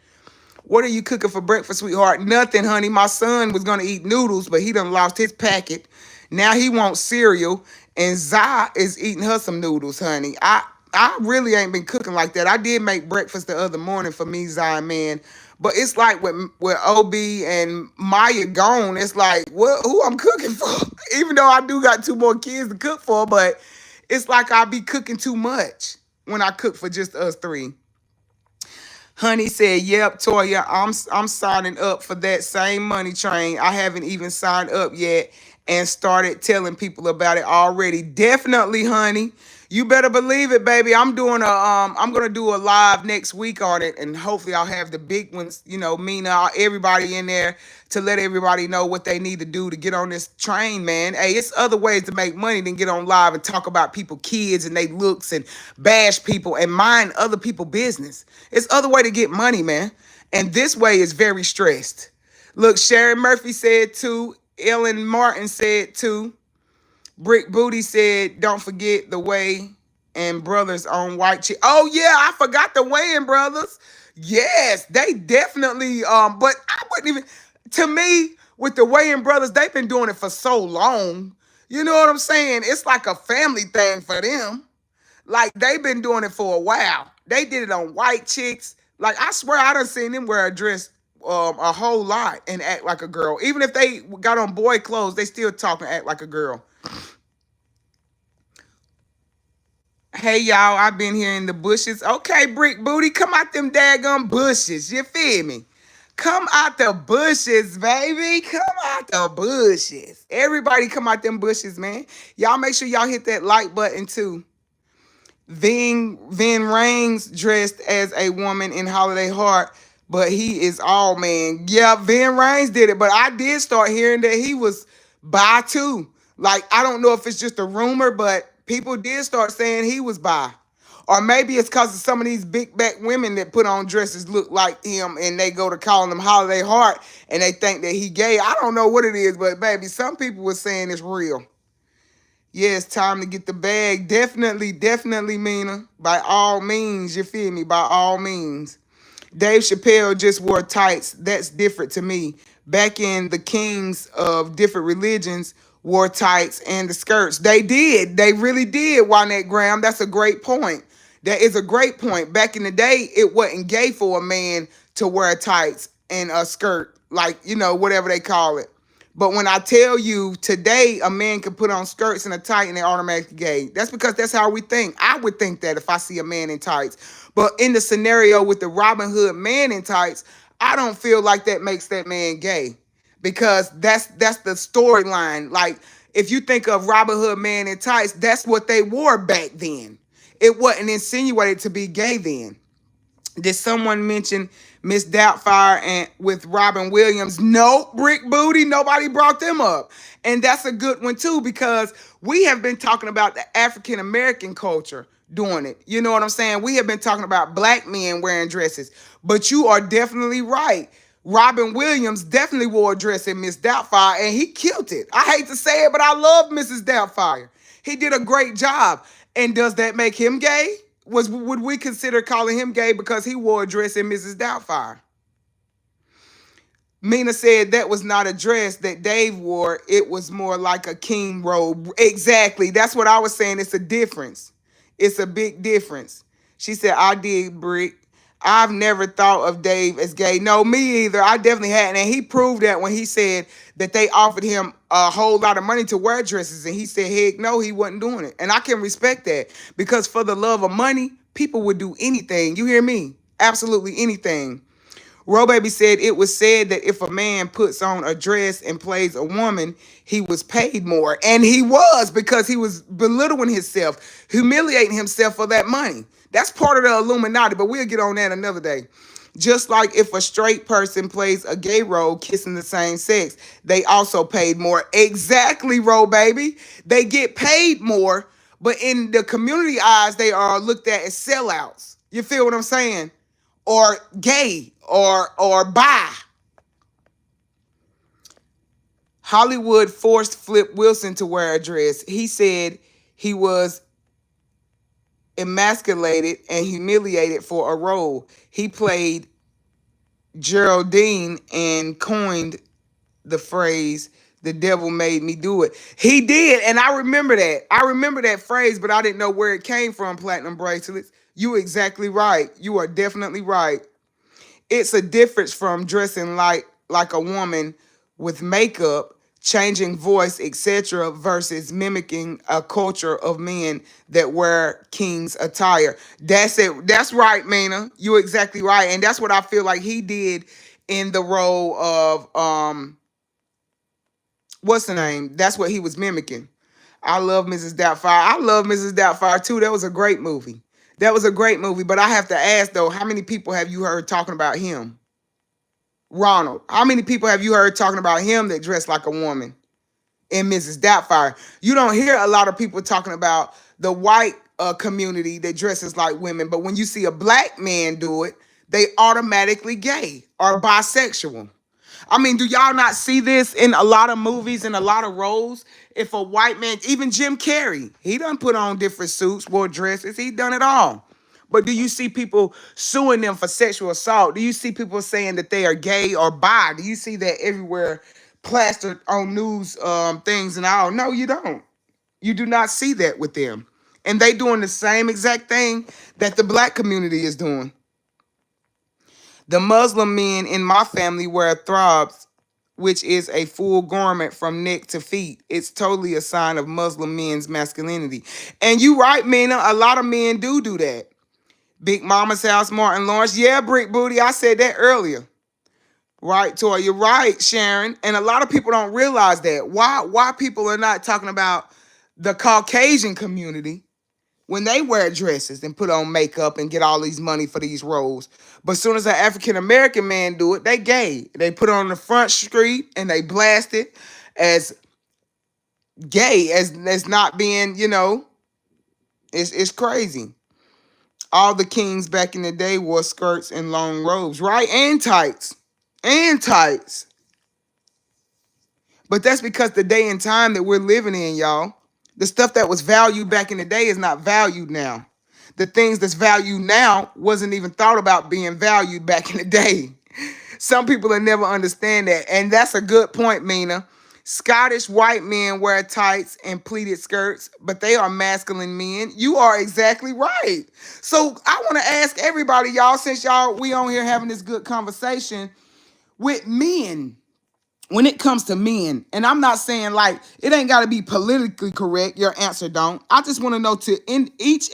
What are you cooking for breakfast, sweetheart? Nothing, honey. My son was going to eat noodles, but he done lost his packet. Now he wants cereal, and Zah is eating her some noodles, honey. I really ain't been cooking like that. I did make breakfast the other morning for me, Zah, and man. But it's like with OB and Maya gone, it's like, what? Who I'm cooking for? Even though I do got two more kids to cook for, but it's like I be cooking too much when I cook for just us three. Honey said, yep, Toya, I'm signing up for that same money train. I haven't even signed up yet and started telling people about it already. Definitely, honey. You better believe it, baby. I'm gonna do a live next week on it, and hopefully I'll have the big ones, you know, Mina, everybody in there to let everybody know what they need to do to get on this train, man. Hey, it's other ways to make money than get on live and talk about people, kids, and they looks and bash people and mind other people's business. It's other way to get money, man. And this way is very stressed. Look, Sharon Murphy said too. Ellen Martin said too. Brick Booty said, don't forget the Way and Brothers on White Chick. Oh, yeah, I forgot the Way and Brothers. Yes, they definitely, but I wouldn't even, to me, with the Way and Brothers, they've been doing it for so long. You know what I'm saying? It's like a family thing for them. Like, they've been doing it for a while. They did it on white chicks. Like I swear, I done seen them wear a dress a whole lot and act like a girl. Even if they got on boy clothes, they still talk and act like a girl. Hey y'all, I've been here in the bushes. Okay, brick booty, come out them daggum bushes. You feel me? Come out the bushes, baby. Come out the bushes. Everybody come out them bushes, man. Y'all make sure y'all hit that like button too. Vin Raines dressed as a woman in Holiday Heart, but he is all man. Yeah, Vin Raines did it, but I did start hearing that he was bi too. Like I don't know if it's just a rumor, but people did start saying he was bi. Or maybe it's because of some of these big back women that put on dresses look like him and they go to calling him Holiday Heart and they think that he gay. I don't know what it is, but baby, some people were saying it's real. Yeah, it's time to get the bag. Definitely, definitely, Mina. By all means, you feel me? By all means. Dave Chappelle just wore tights. That's different to me. Back in the kings of different religions wore tights and the skirts. They did. They really did, Wynette Graham. That's a great point. That is a great point. Back in the day, it wasn't gay for a man to wear tights and a skirt, like, whatever they call it. But when I tell you today a man can put on skirts and a tight and they automatically gay, that's because that's how we think. I would think that if I see a man in tights. But in the scenario with the Robin Hood man in tights, I don't feel like that makes that man gay. Because that's the storyline. Like if you think of Robin Hood man in tights, that's what they wore back then. It wasn't insinuated to be gay then. Did someone mention Miss Doubtfire and with Robin Williams? No, Brick Booty. Nobody brought them up. And that's a good one too, because we have been talking about the African American culture doing it. You know what I'm saying? We have been talking about black men wearing dresses. But you are definitely right. Robin Williams definitely wore a dress in Miss Doubtfire and he killed it. I hate to say it, but I love Mrs. Doubtfire. He did a great job. And does that make him gay? Would we consider calling him gay because he wore a dress in Mrs. Doubtfire? Mina said that was not a dress that Dave wore. It was more like a king robe. Exactly. That's what I was saying. It's a difference. It's a big difference. She said, I did, Brick. I've never thought of Dave as gay. No, me either. I definitely hadn't. And he proved that when he said that they offered him a whole lot of money to wear dresses. And he said, heck no, he wasn't doing it. And I can respect that because for the love of money, people would do anything. You hear me? Absolutely anything. Ro Baby said it was said that if a man puts on a dress and plays a woman, he was paid more. And he was, because he was belittling himself, humiliating himself for that money. That's part of the Illuminati, but we'll get on that another day. Just like if a straight person plays a gay role kissing the same sex, they also paid more. Exactly, Ro Baby. They get paid more, but in the community eyes, they are looked at as sellouts. You feel what I'm saying? Or gay or bi. Hollywood forced Flip Wilson to wear a dress. He said he was emasculated and humiliated for a role. He played Geraldine and coined the phrase, the devil made me do it. He did, and I remember that. I remember that phrase, but I didn't know where it came from, Platinum Bracelets. You exactly right. You are definitely right. It's a difference from dressing like a woman with makeup, changing voice, etc., versus mimicking a culture of men that wear king's attire. That's it. That's right, Mina. You're exactly right. And that's what I feel like he did in the role of what's the name? That's what he was mimicking. I love Mrs. Doubtfire. I love Mrs. Doubtfire too. That was a great movie. That was a great movie. But I have to ask though, how many people have you heard talking about him? Ronald, how many people have you heard talking about him that dressed like a woman in Mrs. Doubtfire? You don't hear a lot of people talking about the white community that dresses like women, but when you see a black man do it, they automatically gay or bisexual. I mean, do y'all not see this in a lot of movies and a lot of roles? If a white man, even Jim Carrey, he done put on different suits, wore dresses, he done it all. But do you see people suing them for sexual assault? Do you see people saying that they are gay or bi? Do you see that everywhere plastered on news things and all? No, you don't. You do not see that with them. And they doing the same exact thing that the black community is doing. The Muslim men in my family wear throbs, which is a full garment from neck to feet. It's totally a sign of Muslim men's masculinity. And you right, Mina, a lot of men do that. Big Mama's House, Martin Lawrence. Yeah, Brick Booty, I said that earlier. Right, Toy, you're right, Sharon. And a lot of people don't realize that. Why people are not talking about the Caucasian community when they wear dresses and put on makeup and get all these money for these roles. But as soon as an African American man do it, they gay. They put it on the front street and they blast it as gay, as not being, it's crazy. All the kings back in the day wore skirts and long robes, right? And tights. And tights. But that's because the day and time that we're living in, y'all, the stuff that was valued back in the day is not valued now. The things that's valued now wasn't even thought about being valued back in the day. Some people will never understand that. And that's a good point, Mina. Scottish white men wear tights and pleated skirts, but they are masculine men. You are exactly right. So I want to ask everybody, y'all, since we on here having this good conversation with men, when it comes to men, and I'm not saying like it ain't got to be politically correct, your answer don't. I just want to know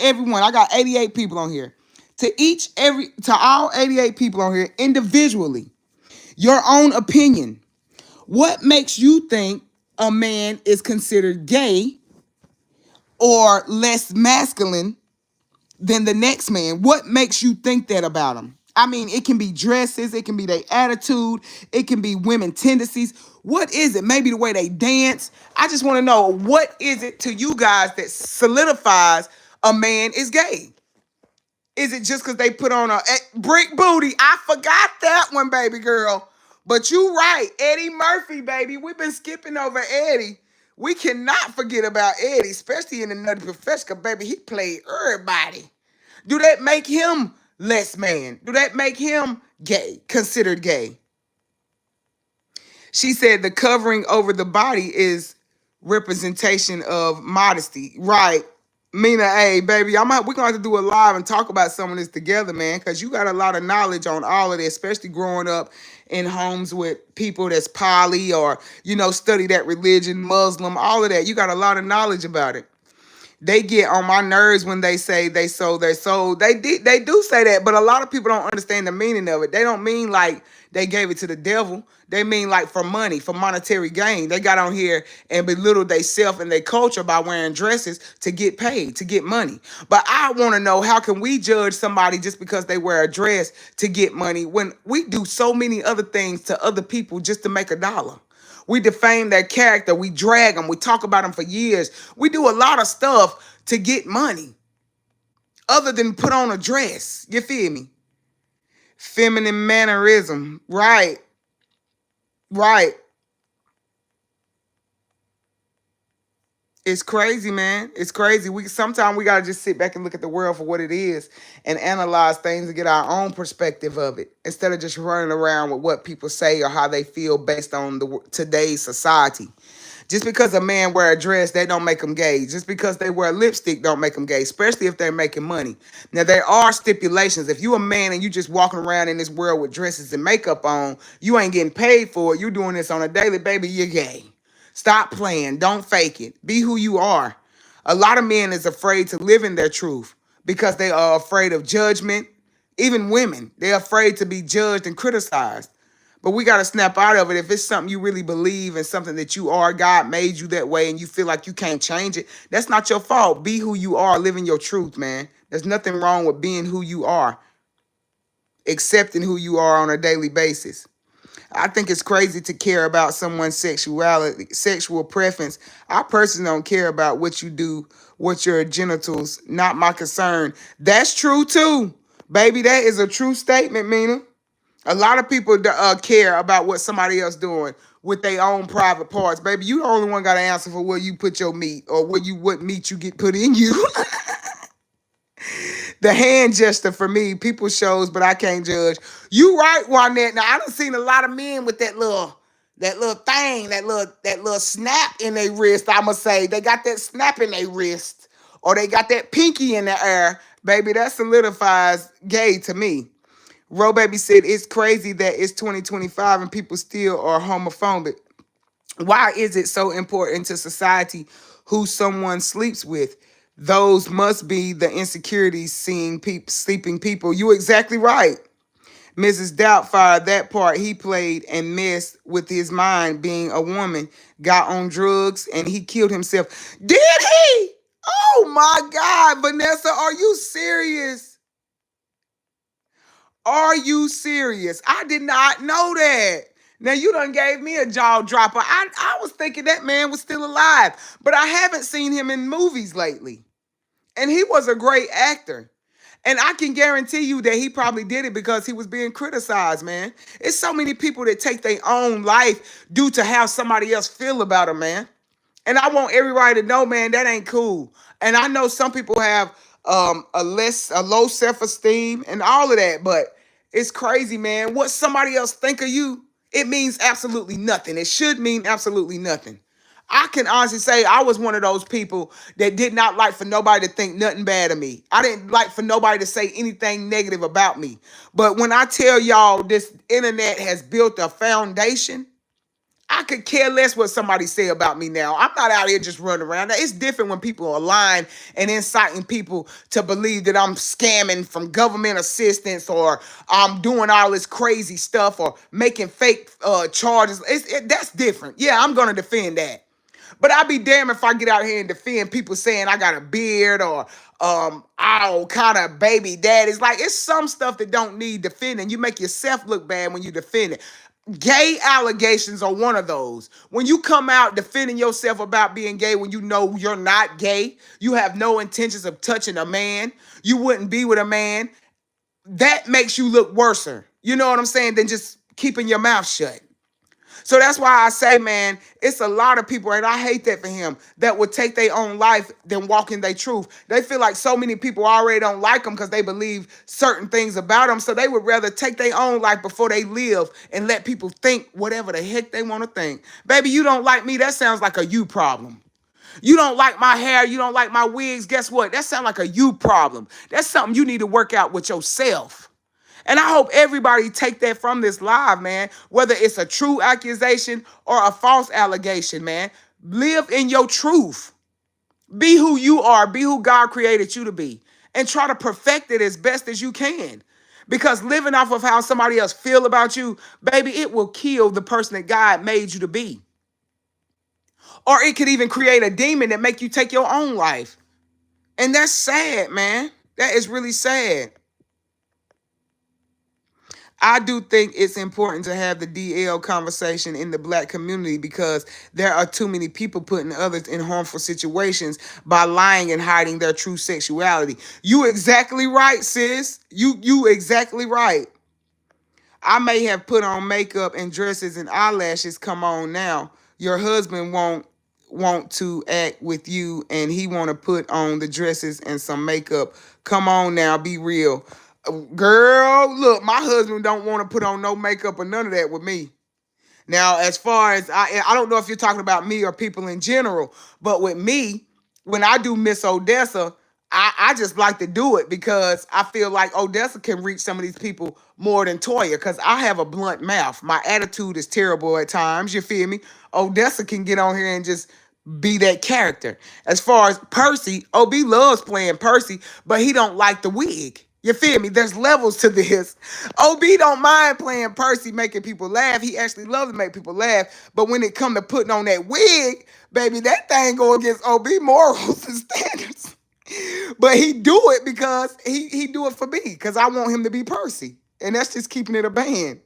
everyone. I got 88 people on here. To all 88 people on here individually, your own opinion. What makes you think a man is considered gay or less masculine than the next man? What makes you think that about him? I mean, it can be dresses, it can be their attitude, it can be women tendencies. What is it? Maybe the way they dance. I just want to know, what is it to you guys that solidifies a man is gay? Is it just because they put on a brick booty? I forgot that one, baby girl. But you right, Eddie Murphy, baby. We've been skipping over Eddie. We cannot forget about Eddie, especially in the Nutty Professional, baby. He played everybody. Do that make him less man? Do that make him gay, considered gay? She said the covering over the body is representation of modesty. Right. Mina, hey, baby, we're going to have to do a live and talk about some of this together, man, because you got a lot of knowledge on all of this, especially growing up in homes with people that's poly or, study that religion, Muslim, all of that. You got a lot of knowledge about it. They get on my nerves when they say they sold their soul. They do say that, but a lot of people don't understand the meaning of it. They don't mean like they gave it to the devil. They mean like for money, for monetary gain. They got on here and belittled themselves and their culture by wearing dresses to get paid, to get money. But I want to know, how can we judge somebody just because they wear a dress to get money when we do so many other things to other people just to make a dollar? We defame their character. We drag them. We talk about them for years. We do a lot of stuff to get money other than put on a dress. You feel me? Feminine mannerism. Right. Right. It's crazy, man. It's crazy. Sometimes we gotta just sit back and look at the world for what it is and analyze things and get our own perspective of it instead of just running around with what people say or how they feel based on today's society. Just because a man wear a dress, that don't make them gay. Just because they wear lipstick don't make them gay, especially if they're making money. Now, there are stipulations. If you a man and you just walking around in this world with dresses and makeup on, you ain't getting paid for it. You doing this on a daily, baby, you're gay. Stop playing. Don't fake it. Be who you are. A lot of men is afraid to live in their truth because they are afraid of judgment. Even women, they're afraid to be judged and criticized. But we got to snap out of it. If it's something you really believe and something that you are, God made you that way and you feel like you can't change it, that's not your fault. Be who you are, living your truth, man. There's nothing wrong with being who you are, accepting who you are on a daily basis. I think it's crazy to care about someone's sexuality, sexual preference. I personally don't care about what you do, what your genitals, not my concern. That's true too. Baby, that is a true statement, Mina. A lot of people care about what somebody else doing with their own private parts. Baby, you the only one got to answer for where you put your meat or what meat you get put in you. The hand gesture for me, people shows, but I can't judge. You right, Juanette. Now I done seen a lot of men with that little thing, that little snap in their wrist. I'ma say they got that snap in their wrist, or they got that pinky in the air, baby, that solidifies gay to me. Ro Baby said it's crazy that it's 2025 and people still are homophobic. Why is it so important to society who someone sleeps with? Those must be the insecurities seeing sleeping people. You exactly right. Mrs. Doubtfire, that part he played and messed with his mind being a woman, got on drugs and he killed himself. Did he? Oh my God, Vanessa, are you serious? Are you serious? I did not know that. Now you done gave me a jaw dropper. I was thinking that man was still alive, but I haven't seen him in movies lately. And he was a great actor. And I can guarantee you that he probably did it because he was being criticized, man. It's so many people that take their own life due to how somebody else feel about them, man. And I want everybody to know, man, that ain't cool. And I know some people have a low self-esteem and all of that, but it's crazy, man. What somebody else think of you, it means absolutely nothing. It should mean absolutely nothing. I can honestly say I was one of those people that did not like for nobody to think nothing bad of me. I didn't like for nobody to say anything negative about me. But when I tell y'all this internet has built a foundation, I could care less what somebody say about me now. I'm not out here just running around. Now, it's different when people are lying and inciting people to believe that I'm scamming from government assistance or I'm doing all this crazy stuff or making fake charges. That's different. Yeah, I'm going to defend that. But I'll be damned if I get out here and defend people saying I got a beard or all kind of baby daddies. Like, it's some stuff that don't need defending. You make yourself look bad when you defend it. Gay allegations are one of those. When you come out defending yourself about being gay when you know you're not gay, you have no intentions of touching a man, you wouldn't be with a man, that makes you look worser. You know what I'm saying? Than just keeping your mouth shut. So that's why I say, man, it's a lot of people, and I hate that for him, that would take their own life than walk in their truth. They feel like so many people already don't like them because they believe certain things about them, so they would rather take their own life before they live and let people think whatever the heck they want to think. Baby, you don't like me, that sounds like a you problem. You don't like my hair, you don't like my wigs, guess what? That sounds like a you problem. That's something you need to work out with yourself. And I hope everybody take that from this live, man. Whether it's a true accusation or a false allegation, man. Live in your truth. Be who you are. Be who God created you to be. And try to perfect it as best as you can. Because living off of how somebody else feel about you, baby, it will kill the person that God made you to be. Or it could even create a demon that make you take your own life. And that's sad, man. That is really sad. I do think it's important to have the DL conversation in the black community because there are too many people putting others in harmful situations by lying and hiding their true sexuality. You exactly right, sis. You exactly right. I may have put on makeup and dresses and eyelashes. Come on now. Your husband won't want to act with you and he want to put on the dresses and some makeup. Come on now, be real. Girl, look, my husband don't want to put on no makeup or none of that with me. Now, as far as I don't know if you're talking about me or people in general, but with me, when I do Miss Odessa, I just like to do it because I feel like Odessa can reach some of these people more than Toya because I have a blunt mouth. My attitude is terrible at times, you feel me? Odessa can get on here and just be that character. As far as Percy, OB loves playing Percy, but he don't like the wig. You feel me? There's levels to this. OB don't mind playing Percy, making people laugh. He actually loves to make people laugh. But when it come to putting on that wig, baby, that thing go against OB morals and standards. But he do it because he do it for me because I want him to be Percy. And that's just keeping it a band.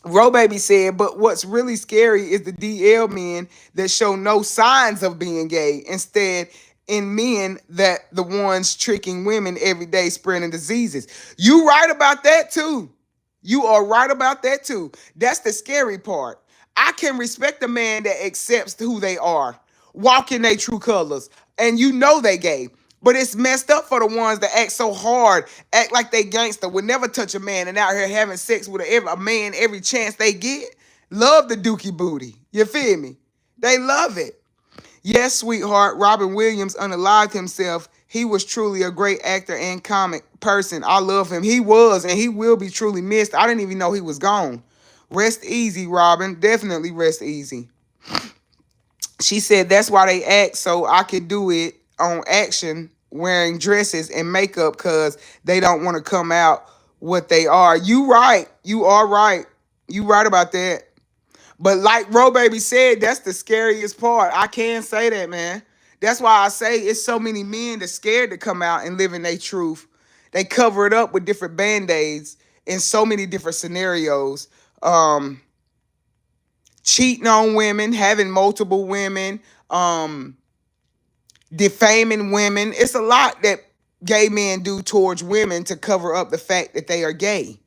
Ro Baby said, but what's really scary is the DL men that show no signs of being gay. Instead, in men that the ones tricking women every day spreading diseases. You right about that too. You are right about that too. That's the scary part. I can respect a man that accepts who they are, walk in their true colors, and you know they gay. But it's messed up for the ones that act so hard, act like they gangster, would never touch a man and out here having sex with a man every chance they get. Love the dookie booty. You feel me? They love it. Yes, sweetheart, Robin Williams unalived himself. He was truly a great actor and comic person. I love him. He was, and he will be truly missed. I didn't even know he was gone. Rest easy, Robin. Definitely rest easy. She said that's why they act so I could do it on action wearing dresses and makeup because they don't want to come out what they are. You right. You are right. You right about that. But like Ro Baby said, that's the scariest part. I can say that, man. That's why I say it's so many men that's scared to come out and live in their truth. They cover it up with different band-aids in so many different scenarios. Um, Cheating on women, having multiple women, um, defaming women. It's a lot that gay men do towards women to cover up the fact that they are gay.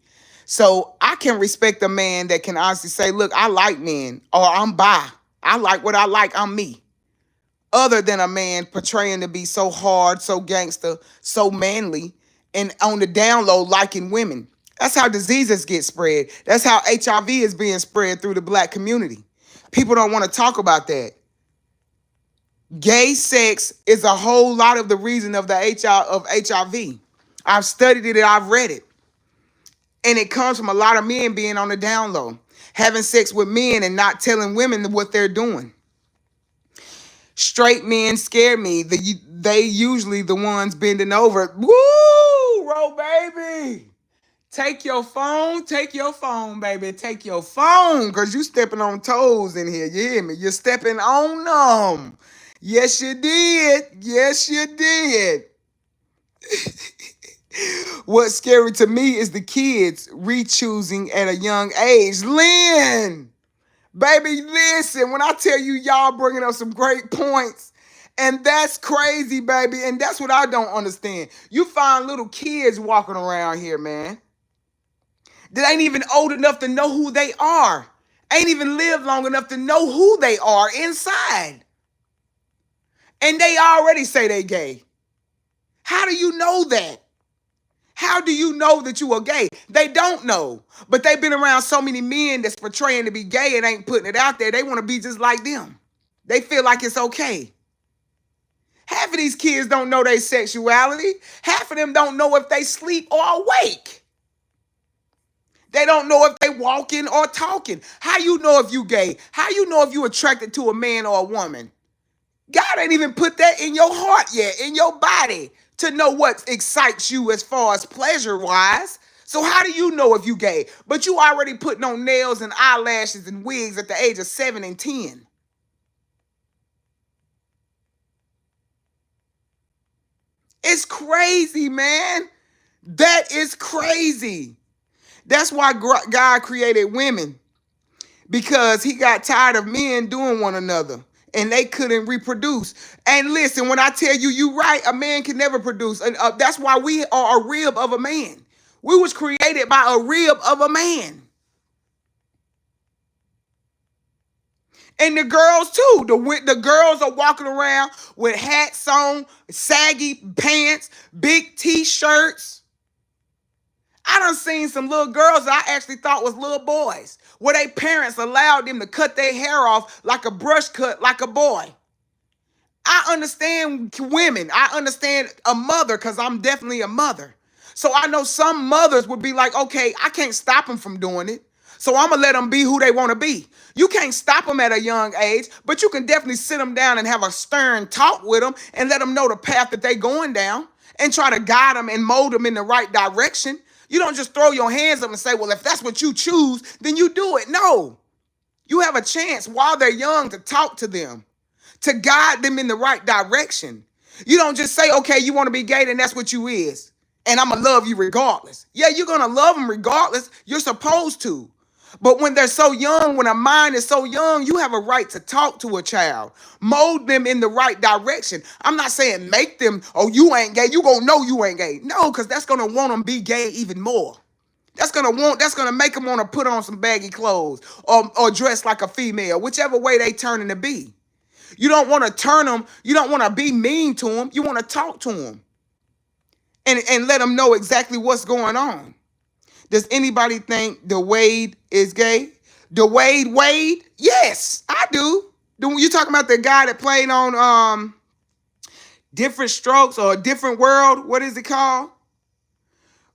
So I can respect a man that can honestly say, look, I like men, or I'm bi. I like what I like, I'm me. Other than a man portraying to be so hard, so gangster, so manly, and on the down low liking women. That's how diseases get spread. That's how HIV is being spread through the black community. People don't want to talk about that. Gay sex is a whole lot of the reason of HIV. I've studied it, I've read it. And it comes from a lot of men being on the down low, having sex with men and not telling women what they're doing. Straight men scare me. They usually the ones bending over. Woo, Ro baby. Take your phone, baby. Take your phone, because you stepping on toes in here. You hear me? You're stepping on them. Yes, you did. Yes, you did. What's scary to me is the kids re-choosing at a young age. Lynn, baby, listen, when I tell you y'all bringing up some great points, and that's crazy, baby, and that's what I don't understand. You find little kids walking around here, man, that ain't even old enough to know who they are, ain't even lived long enough to know who they are inside, and they already say they gay. How do you know that? How do you know that you are gay? They don't know. But they've been around so many men that's portraying to be gay and ain't putting it out there. They want to be just like them. They feel like it's okay. Half of these kids don't know their sexuality. Half of them don't know if they sleep or awake. They don't know if they walking or talking. How you know if you gay? How you know if you attracted to a man or a woman? God ain't even put that in your heart yet, in your body, to know what excites you as far as pleasure-wise. So how do you know if you gay? But you already putting on nails and eyelashes and wigs at the age of 7 and 10. It's crazy, man. That is crazy. That's why God created women, because he got tired of men doing one another and they couldn't reproduce. And listen, when I tell you, you right, a man can never produce. And that's why we are a rib of a man. We was created by a rib of a man. And the girls too. The girls are walking around with hats on, saggy pants, big t-shirts. I done seen some little girls that I actually thought was little boys, where their parents allowed them to cut their hair off like a brush cut, like a boy. I understand women. I understand a mother, because I'm definitely a mother. So I know some mothers would be like, okay, I can't stop them from doing it, so I'm going to let them be who they want to be. You can't stop them at a young age, but you can definitely sit them down and have a stern talk with them and let them know the path that they're going down and try to guide them and mold them in the right direction. You don't just throw your hands up and say, well, if that's what you choose, then you do it. No. You have a chance while they're young to talk to them, to guide them in the right direction. You don't just say, okay, you want to be gay, then that's what you is, and I'm going to love you regardless. Yeah, you're going to love them regardless. You're supposed to. But when they're so young, when a mind is so young, you have a right to talk to a child, mold them in the right direction. I'm not saying make them, oh, you ain't gay, you gonna know you ain't gay. No, because that's gonna want them be gay even more. That's gonna make them want to put on some baggy clothes or dress like a female, whichever way they turning to be. You don't want to turn them, you don't want to be mean to them, you want to talk to them and let them know exactly what's going on. Does anybody think the Wade is gay? The Wade? Yes, I do. You talking about the guy that played on Different Strokes or A Different World? What is it called?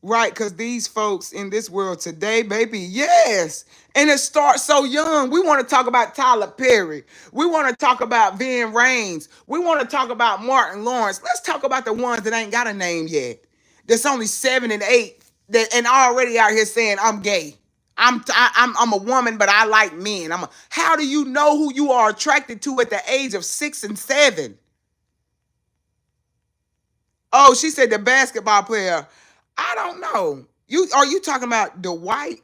Right, because these folks in this world today, baby, yes. And it starts so young. We want to talk about Tyler Perry. We want to talk about Vin Raines. We want to talk about Martin Lawrence. Let's talk about the ones that ain't got a name yet. That's only 7 and 8 that and already out here saying I'm gay. I'm a woman, but I like men. How do you know who you are attracted to at the age of 6 and 7? Oh, she said the basketball player. I don't know. Are you talking about Dwight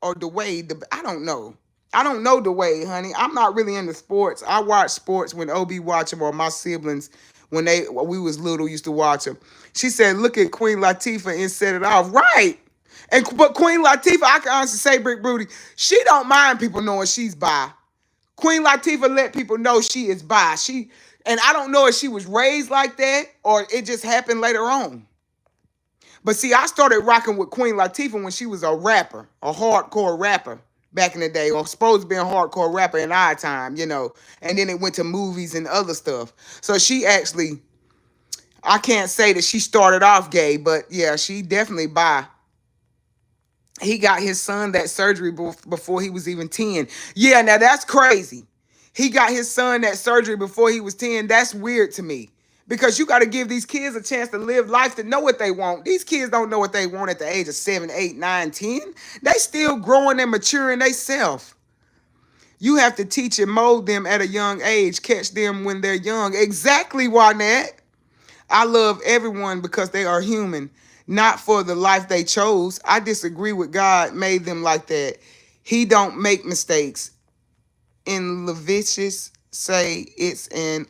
or Dwayne? I don't know. I don't know Dwayne, honey. I'm not really into sports. I watch sports when OB watch them or my siblings when we was little used to watch them. She said, "Look at Queen Latifah and set it off." Right. But Queen Latifah, I can honestly say, Brick Broody, she don't mind people knowing she's bi. Queen Latifah let people know she is bi. And I don't know if she was raised like that or it just happened later on. But see, I started rocking with Queen Latifah when she was a rapper, a hardcore rapper back in the day, or supposed to be a hardcore rapper in our time, And then it went to movies and other stuff. So she actually, I can't say that she started off gay, but yeah, she definitely bi. He got his son that surgery before he was even 10. Yeah, now that's crazy. He got his son that surgery before he was 10. That's weird to me. Because you got to give these kids a chance to live life, to know what they want. These kids don't know what they want at the age of 7, 8, 9, 10. They still growing and maturing themselves. You have to teach and mold them at a young age. Catch them when they're young. Exactly, Juanette. I love everyone because they are human, not for the life they chose. I disagree with God made them like that. He don't make mistakes. In Leviticus say it's an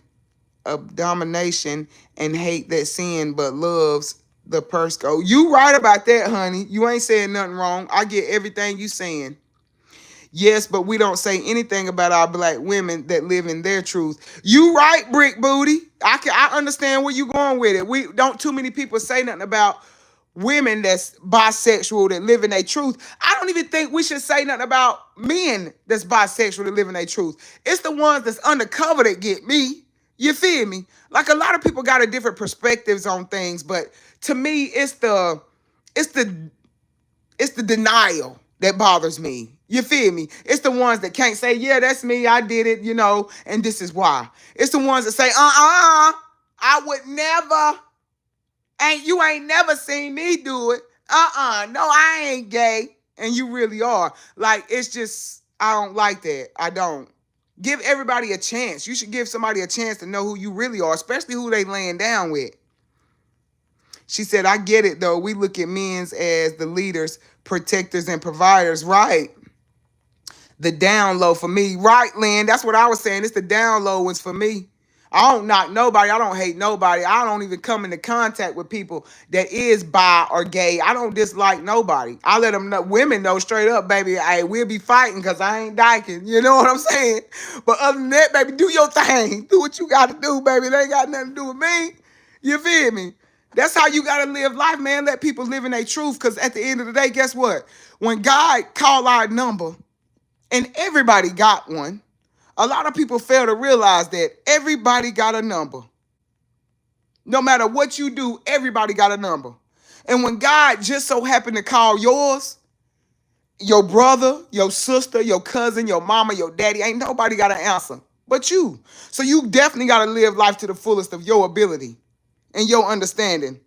abomination and hate that sin, but loves the person. Oh, you right about that, honey. You ain't saying nothing wrong. I get everything you saying. Yes, but we don't say anything about our black women that live in their truth. You right, Brick Booty. I understand where you going with it. We don't too many people say nothing about women that's bisexual that live in their truth. I don't even think we should say nothing about men that's bisexual that live in their truth. It's the ones that's undercover that get me. You feel me? Like a lot of people got a different perspectives on things, but to me, it's the denial that bothers me. You feel me? It's the ones that can't say, yeah, that's me, I did it, and this is why. It's the ones that say, I would never, you ain't never seen me do it. No, I ain't gay. And you really are. Like, it's just, I don't like that. I don't. Give everybody a chance. You should give somebody a chance to know who you really are, especially who they laying down with. She said, I get it, though. We look at men as the leaders, protectors, and providers. Right. The down low for me. Right, Lynn? That's what I was saying. It's the down low ones for me. I don't knock nobody. I don't hate nobody. I don't even come into contact with people that is bi or gay. I don't dislike nobody. I let them know, women know straight up, baby, hey, we'll be fighting because I ain't dyking. You know what I'm saying? But other than that, baby, do your thing. Do what you got to do, baby. It ain't got nothing to do with me. You feel me? That's how you got to live life, man. Let people live in their truth, because at the end of the day, guess what? When God called our number, and everybody got one, a lot of people fail to realize that everybody got a number. No matter what you do, everybody got a number. And when God just so happened to call yours, your brother, your sister, your cousin, your mama, your daddy, ain't nobody got an answer but you. So you definitely got to live life to the fullest of your ability and your understanding.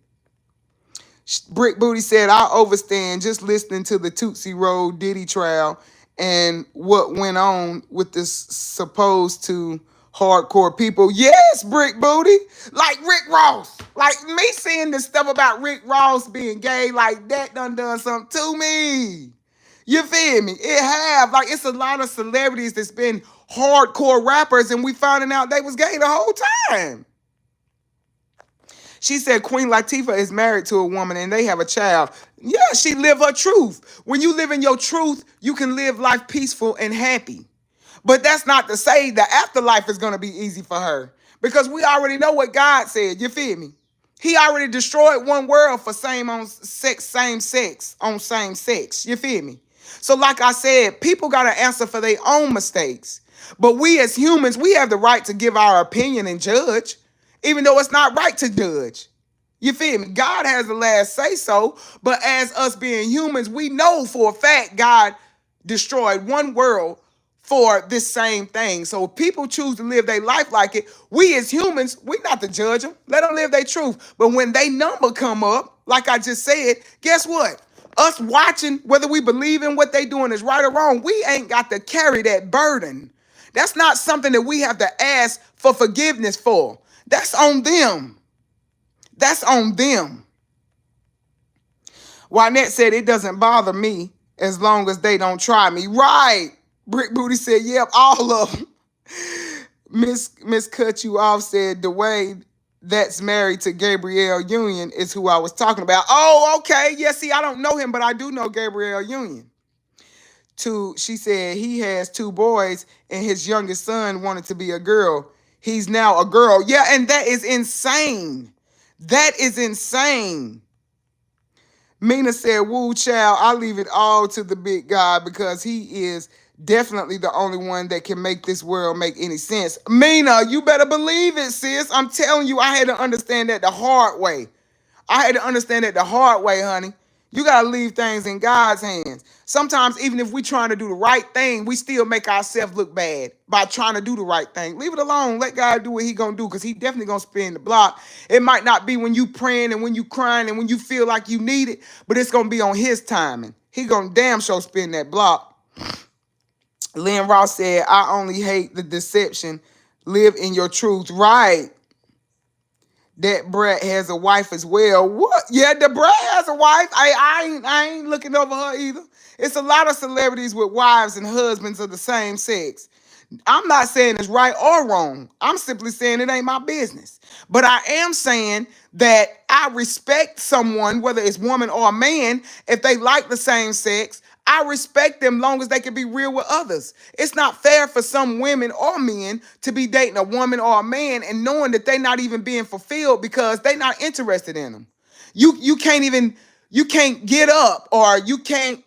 Brick Booty said, I overstand just listening to the Tootsie Roll Diddy trial and what went on with this supposed to hardcore people. Yes, Brick Booty. Like Rick Ross. Like me seeing this stuff about Rick Ross being gay, like that done something to me. You feel me? It have. Like, it's a lot of celebrities that's been hardcore rappers and we finding out they was gay the whole time. She said Queen Latifah is married to a woman and they have a child. Yeah, she live her truth. When you live in your truth, you can live life peaceful and happy. But that's not to say the afterlife is going to be easy for her, because we already know what God said. You feel me? He already destroyed one world for same sex on same sex. You feel me? So like I said, people got to answer for their own mistakes. But we as humans, we have the right to give our opinion and judge, even though it's not right to judge. You feel me? God has the last say so, but as us being humans, we know for a fact God destroyed one world for this same thing. So if people choose to live their life like it, we as humans, we not to judge them. Let them live their truth. But when they number come up, like I just said, guess what? Us watching, whether we believe in what they doing is right or wrong, we ain't got to carry that burden. That's not something that we have to ask for forgiveness for. That's on them. That's on them. Wynette said it doesn't bother me as long as they don't try me. Right. Brick Booty said, yep, all of them. Miss Cut You Off said Dwayne that's married to Gabrielle Union is who I was talking about. Oh, okay. Yeah, see, I don't know him, but I do know Gabrielle Union. She said he has 2 boys and his youngest son wanted to be a girl. He's now a girl. Yeah, and that is insane. That is insane. Mina said, woo, child, I leave it all to the big God because he is definitely the only one that can make this world make any sense. Mina, you better believe it, sis. I'm telling you, I had to understand that the hard way. Honey. You got to leave things in God's hands. Sometimes, even if we trying to do the right thing, we still make ourselves look bad by trying to do the right thing. Leave it alone. Let God do what he going to do because he definitely going to spin the block. It might not be when you praying and when you crying and when you feel like you need it, but it's going to be on his timing. He going to damn sure spin that block. Lynn Ross said, I only hate the deception. Live in your truth. Right. That Brett has a wife as well. What? Yeah, the Brett has a wife. I ain't looking over her either. It's a lot of celebrities with wives and husbands of the same sex. I'm not saying it's right or wrong. I'm simply saying it ain't my business. But I am saying that I respect someone, whether it's woman or a man, if they like the same sex. I respect them long as they can be real with others. It's not fair for some women or men to be dating a woman or a man and knowing that they're not even being fulfilled because they're not interested in them. You can't get up or you can't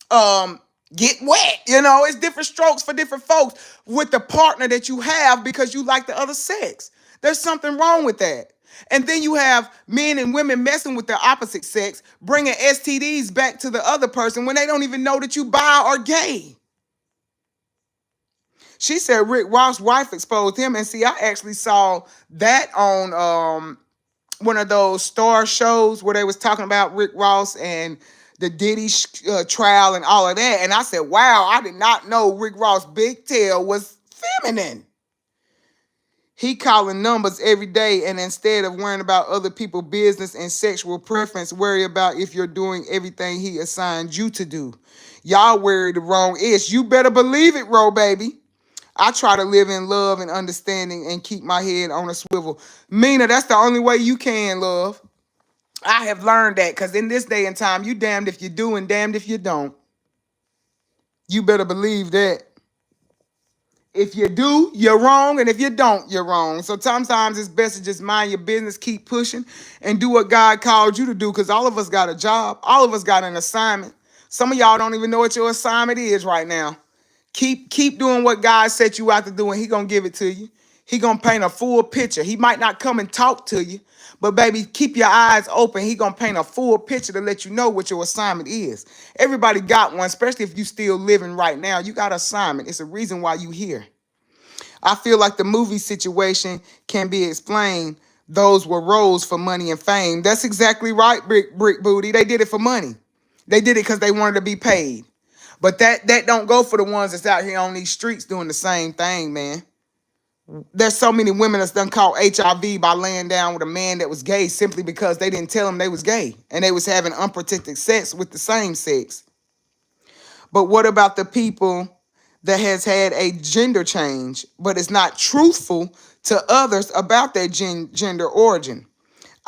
get wet. You know, it's different strokes for different folks with the partner that you have because you like the other sex. There's something wrong with that. And then you have men and women messing with the opposite sex, bringing STDs back to the other person when they don't even know that you bi or gay. She said Rick Ross' wife exposed him. And see, I actually saw that on one of those star shows where they was talking about Rick Ross and the Diddy trial and all of that. And I said, wow, I did not know Rick Ross' big tail was feminine. He calling numbers every day, and instead of worrying about other people's business and sexual preference, worry about if you're doing everything he assigned you to do. Y'all worry the wrong ish. You better believe it, Ro, baby. I try to live in love and understanding and keep my head on a swivel. Mina, that's the only way you can, love. I have learned that because in this day and time, you damned if you do and damned if you don't. You better believe that. If you do, you're wrong, and if you don't, you're wrong. So sometimes it's best to just mind your business, keep pushing, and do what God called you to do, because all of us got a job. All of us got an assignment. Some of y'all don't even know what your assignment is right now. Keep doing what God set you out to do, and he going to give it to you. He going to paint a full picture. He might not come and talk to you, but baby, keep your eyes open. He going to paint a full picture to let you know what your assignment is. Everybody got one, especially if you still living right now. You got an assignment. It's a reason why you here. I feel like the movie situation can be explained. Those were roles for money and fame. That's exactly right, Brick Booty. They did it for money. They did it because they wanted to be paid. But that don't go for the ones that's out here on these streets doing the same thing, man. There's so many women that's done caught HIV by laying down with a man that was gay simply because they didn't tell them they was gay and they was having unprotected sex with the same sex. But what about the people that has had a gender change but is not truthful to others about their gender origin?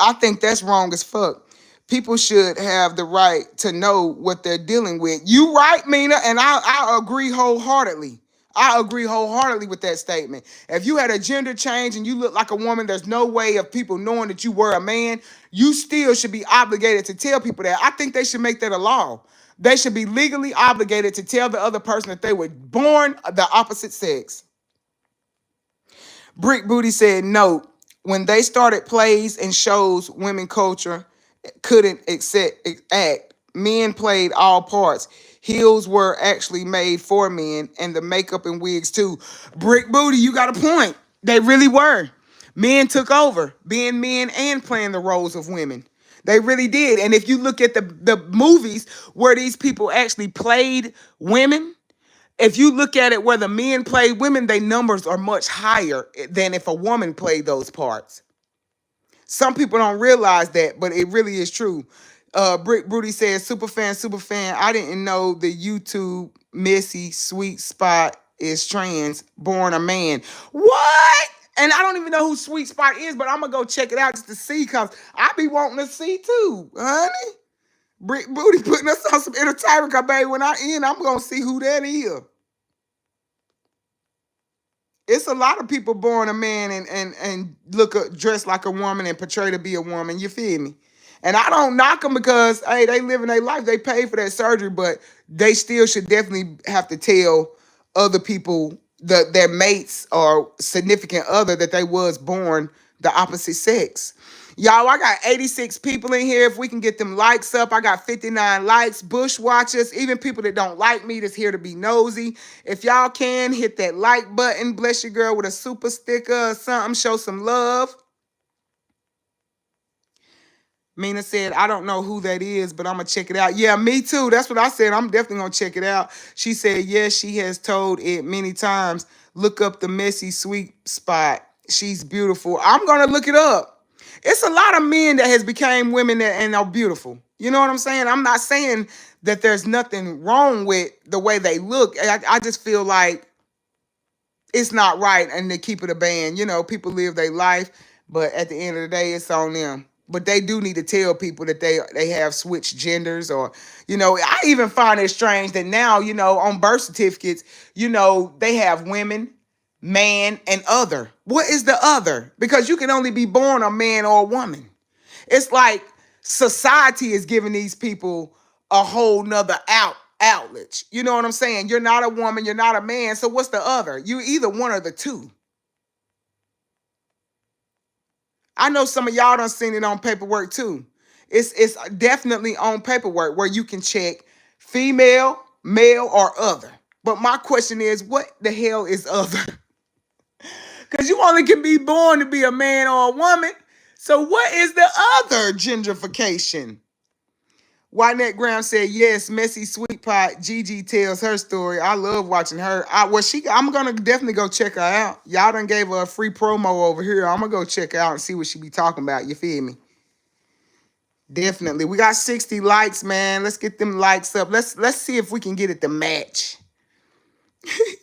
I think that's wrong as fuck. People should have the right to know what they're dealing with. You right, Mina, and I agree wholeheartedly. I agree wholeheartedly with that statement. If you had a gender change and you look like a woman, there's no way of people knowing that you were a man. You still should be obligated to tell people that. I think they should make that a law. They should be legally obligated to tell the other person that they were born the opposite sex. Brick Booty said, no, when they started plays and shows, women culture couldn't act. Men played all parts. Heels were actually made for men, and the makeup and wigs too. Brick Booty, you got a point. They really were. Men took over, being men and playing the roles of women. They really did. And if you look at the movies where these people actually played women, if you look at it where the men played women, their numbers are much higher than if a woman played those parts. Some people don't realize that, but it really is true. Brick Booty says, super fan, super fan. I didn't know the YouTube Missy Sweet Spot is trans, born a man. What? And I don't even know who Sweet Spot is, but I'm gonna go check it out just to see, cause I be wanting to see too, honey. Brick Booty putting us on some entertainment, cause baby, when I end, I'm gonna see who that is. It's a lot of people born a man and look dressed like a woman and portray to be a woman. You feel me? And I don't knock them because hey, they living their life. They pay for that surgery, but they still should definitely have to tell other people, their mates or significant other, that they was born the opposite sex. Y'all, I got 86 people in here. If we can get them likes up, I got 59 likes. Bush watchers, even people that don't like me, that's here to be nosy. If y'all can, hit that like button. Bless your girl with a super sticker or something. Show some love. Mina said, I don't know who that is, but I'm going to check it out. Yeah, me too. That's what I said. I'm definitely going to check it out. She said, yes, she has told it many times. Look up the Messy Sweet Spot. She's beautiful. I'm going to look it up. It's a lot of men that has became women and are beautiful. You know what I'm saying? I'm not saying that there's nothing wrong with the way they look. I just feel like it's not right, and they keep it a band. You know, people live their life, but at the end of the day, it's on them. But they do need to tell people that they have switched genders, or, you know, I even find it strange that now, you know, on birth certificates, you know, they have women, man, and other. What is the other? Because you can only be born a man or a woman. It's like society is giving these people a whole nother outlet. You know what I'm saying? You're not a woman, you're not a man. So what's the other? You either one or the two. I know some of y'all done seen it on paperwork too. It's definitely on paperwork where you can check female, male, or other. But my question is, what the hell is other? Because you only can be born to be a man or a woman. So what is the other gentrification? Whitenet Graham said, yes, Messy Sweet Pot. Gigi tells her story. I love watching her. I'm gonna definitely go check her out. Y'all done gave her a free promo over here. I'm gonna go check her out and see what she be talking about. You feel me? Definitely. We got 60 likes, man. Let's get them likes up. Let's see if we can get it to match.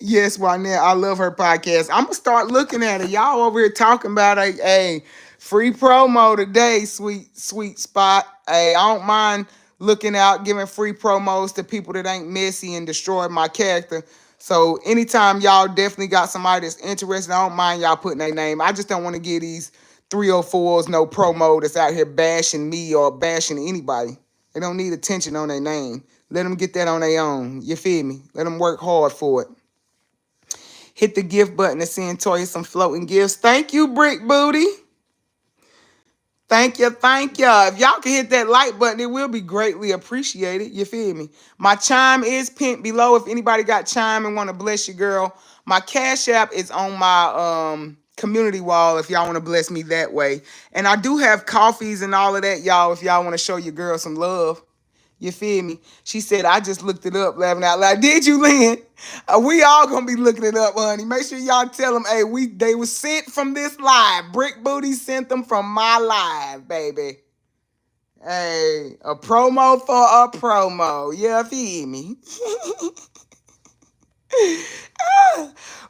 Yes, Wynette, I love her podcast. I'm gonna start looking at it. Y'all over here talking about a free promo today, sweet spot. Hey, I don't mind looking out, giving free promos to people that ain't messy and destroy my character. So anytime y'all definitely got somebody that's interested, I don't mind y'all putting their name. I just don't want to give these 304s no promo that's out here bashing me or bashing anybody. They don't need attention on their name. Let them get that on their own. You feel me? Let them work hard for it. Hit the gift button to send Toya some floating gifts. Thank you, Brick Booty. Thank you, thank you. If y'all can hit that like button, it will be greatly appreciated. You feel me? My chime is pinned below. If anybody got chime and want to bless your girl, my Cash App is on my community wall if y'all want to bless me that way. And I do have coffees and all of that, y'all, if y'all want to show your girl some love. You feel me? She said, I just looked it up, laughing out loud. Did you, Lynn? We all gonna be looking it up, honey. Make sure y'all tell them, hey, they was sent from this live. Brick Booty sent them from my live, baby. Hey, a promo for a promo. Yeah, feel me?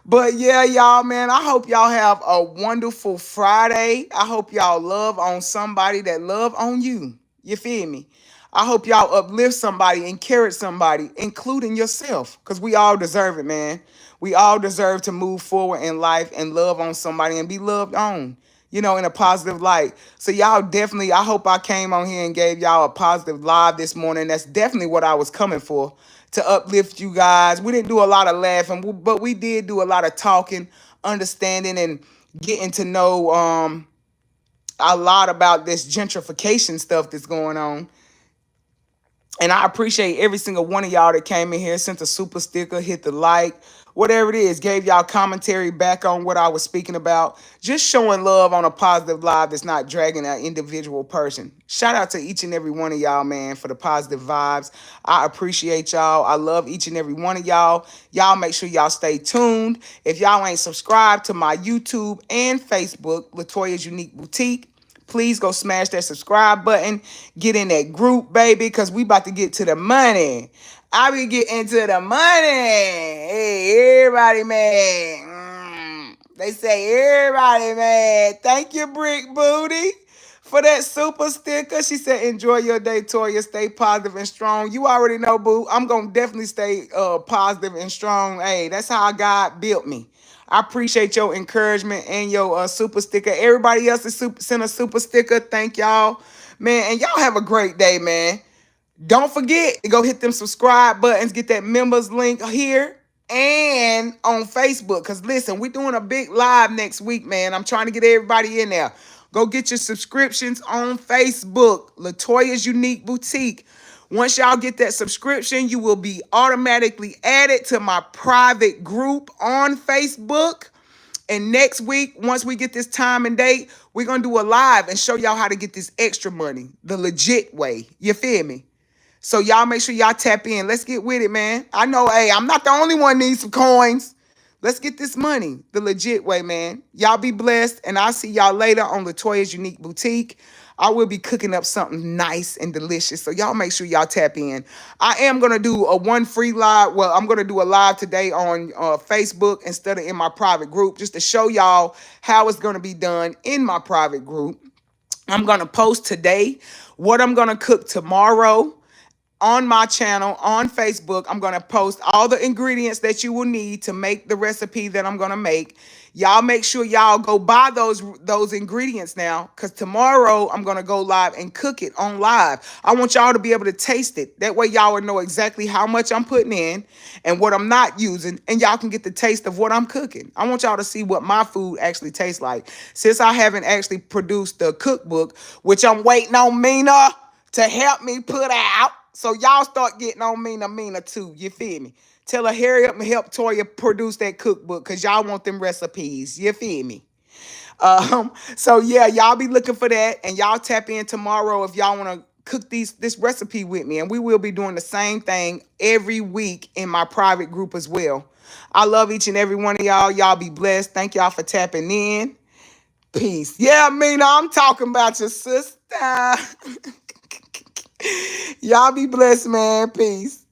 But yeah, y'all, man, I hope y'all have a wonderful Friday. I hope y'all love on somebody that love on you. You feel me? I hope y'all uplift somebody, encourage somebody, including yourself, because we all deserve it, man. We all deserve to move forward in life and love on somebody and be loved on, you know, in a positive light. So y'all definitely, I hope I came on here and gave y'all a positive live this morning. That's definitely what I was coming for, to uplift you guys. We didn't do a lot of laughing, but we did do a lot of talking, understanding, and getting to know a lot about this gentrification stuff that's going on. And I appreciate every single one of y'all that came in here, sent a super sticker, hit the like, whatever it is, gave y'all commentary back on what I was speaking about. Just showing love on a positive live that's not dragging an individual person. Shout out to each and every one of y'all, man, for the positive vibes. I appreciate y'all. I love each and every one of y'all. Y'all make sure y'all stay tuned. If y'all ain't subscribed to my YouTube and Facebook, Latoya's Unique Boutique, please go smash that subscribe button. Get in that group, baby, because we about to get to the money. I be getting to the money. Hey, everybody, man. They say everybody, man. Thank you, Brick Booty, for that super sticker. She said, enjoy your day, Toya. Stay positive and strong. You already know, boo. I'm going to definitely stay positive and strong. Hey, that's how God built me. I appreciate your encouragement and your super sticker. Everybody else is sent a super sticker. Thank y'all, man. And y'all have a great day, man. Don't forget to go hit them subscribe buttons. Get that members link here and on Facebook. Because listen, we're doing a big live next week, man. I'm trying to get everybody in there. Go get your subscriptions on Facebook. Latoya's Unique Boutique. Once y'all get that subscription, you will be automatically added to my private group on Facebook. And next week, once we get this time and date, we're going to do a live and show y'all how to get this extra money the legit way. You feel me? So y'all make sure y'all tap in. Let's get with it, man. I know, hey, I'm not the only one needs some coins. Let's get this money the legit way, man. Y'all be blessed, and I'll see y'all later on Latoya's Unique Boutique. I will be cooking up something nice and delicious, so y'all make sure y'all tap in. I am going to do a one free live. Well, I'm going to do a live today on Facebook instead of in my private group, just to show y'all how it's going to be done in my private group. I'm going to post today what I'm going to cook tomorrow on my channel on Facebook. I'm going to post all the ingredients that you will need to make the recipe that I'm going to make. Y'all make sure y'all go buy those ingredients now, because tomorrow I'm going to go live and cook it on live. I want y'all to be able to taste it. That way y'all will know exactly how much I'm putting in and what I'm not using, and y'all can get the taste of what I'm cooking. I want y'all to see what my food actually tastes like. Since I haven't actually produced the cookbook, which I'm waiting on Mina to help me put out. So y'all start getting on Mina too. You feel me? Tell her hurry up and help Toya produce that cookbook, because y'all want them recipes. You feel me? So yeah, y'all be looking for that, and y'all tap in tomorrow if y'all want to cook this recipe with me, and we will be doing the same thing every week in my private group as well. I love each and every one of y'all. Y'all be blessed. Thank y'all for tapping in. Peace. Yeah, Mina, I'm talking about your sister. Y'all be blessed, man. Peace.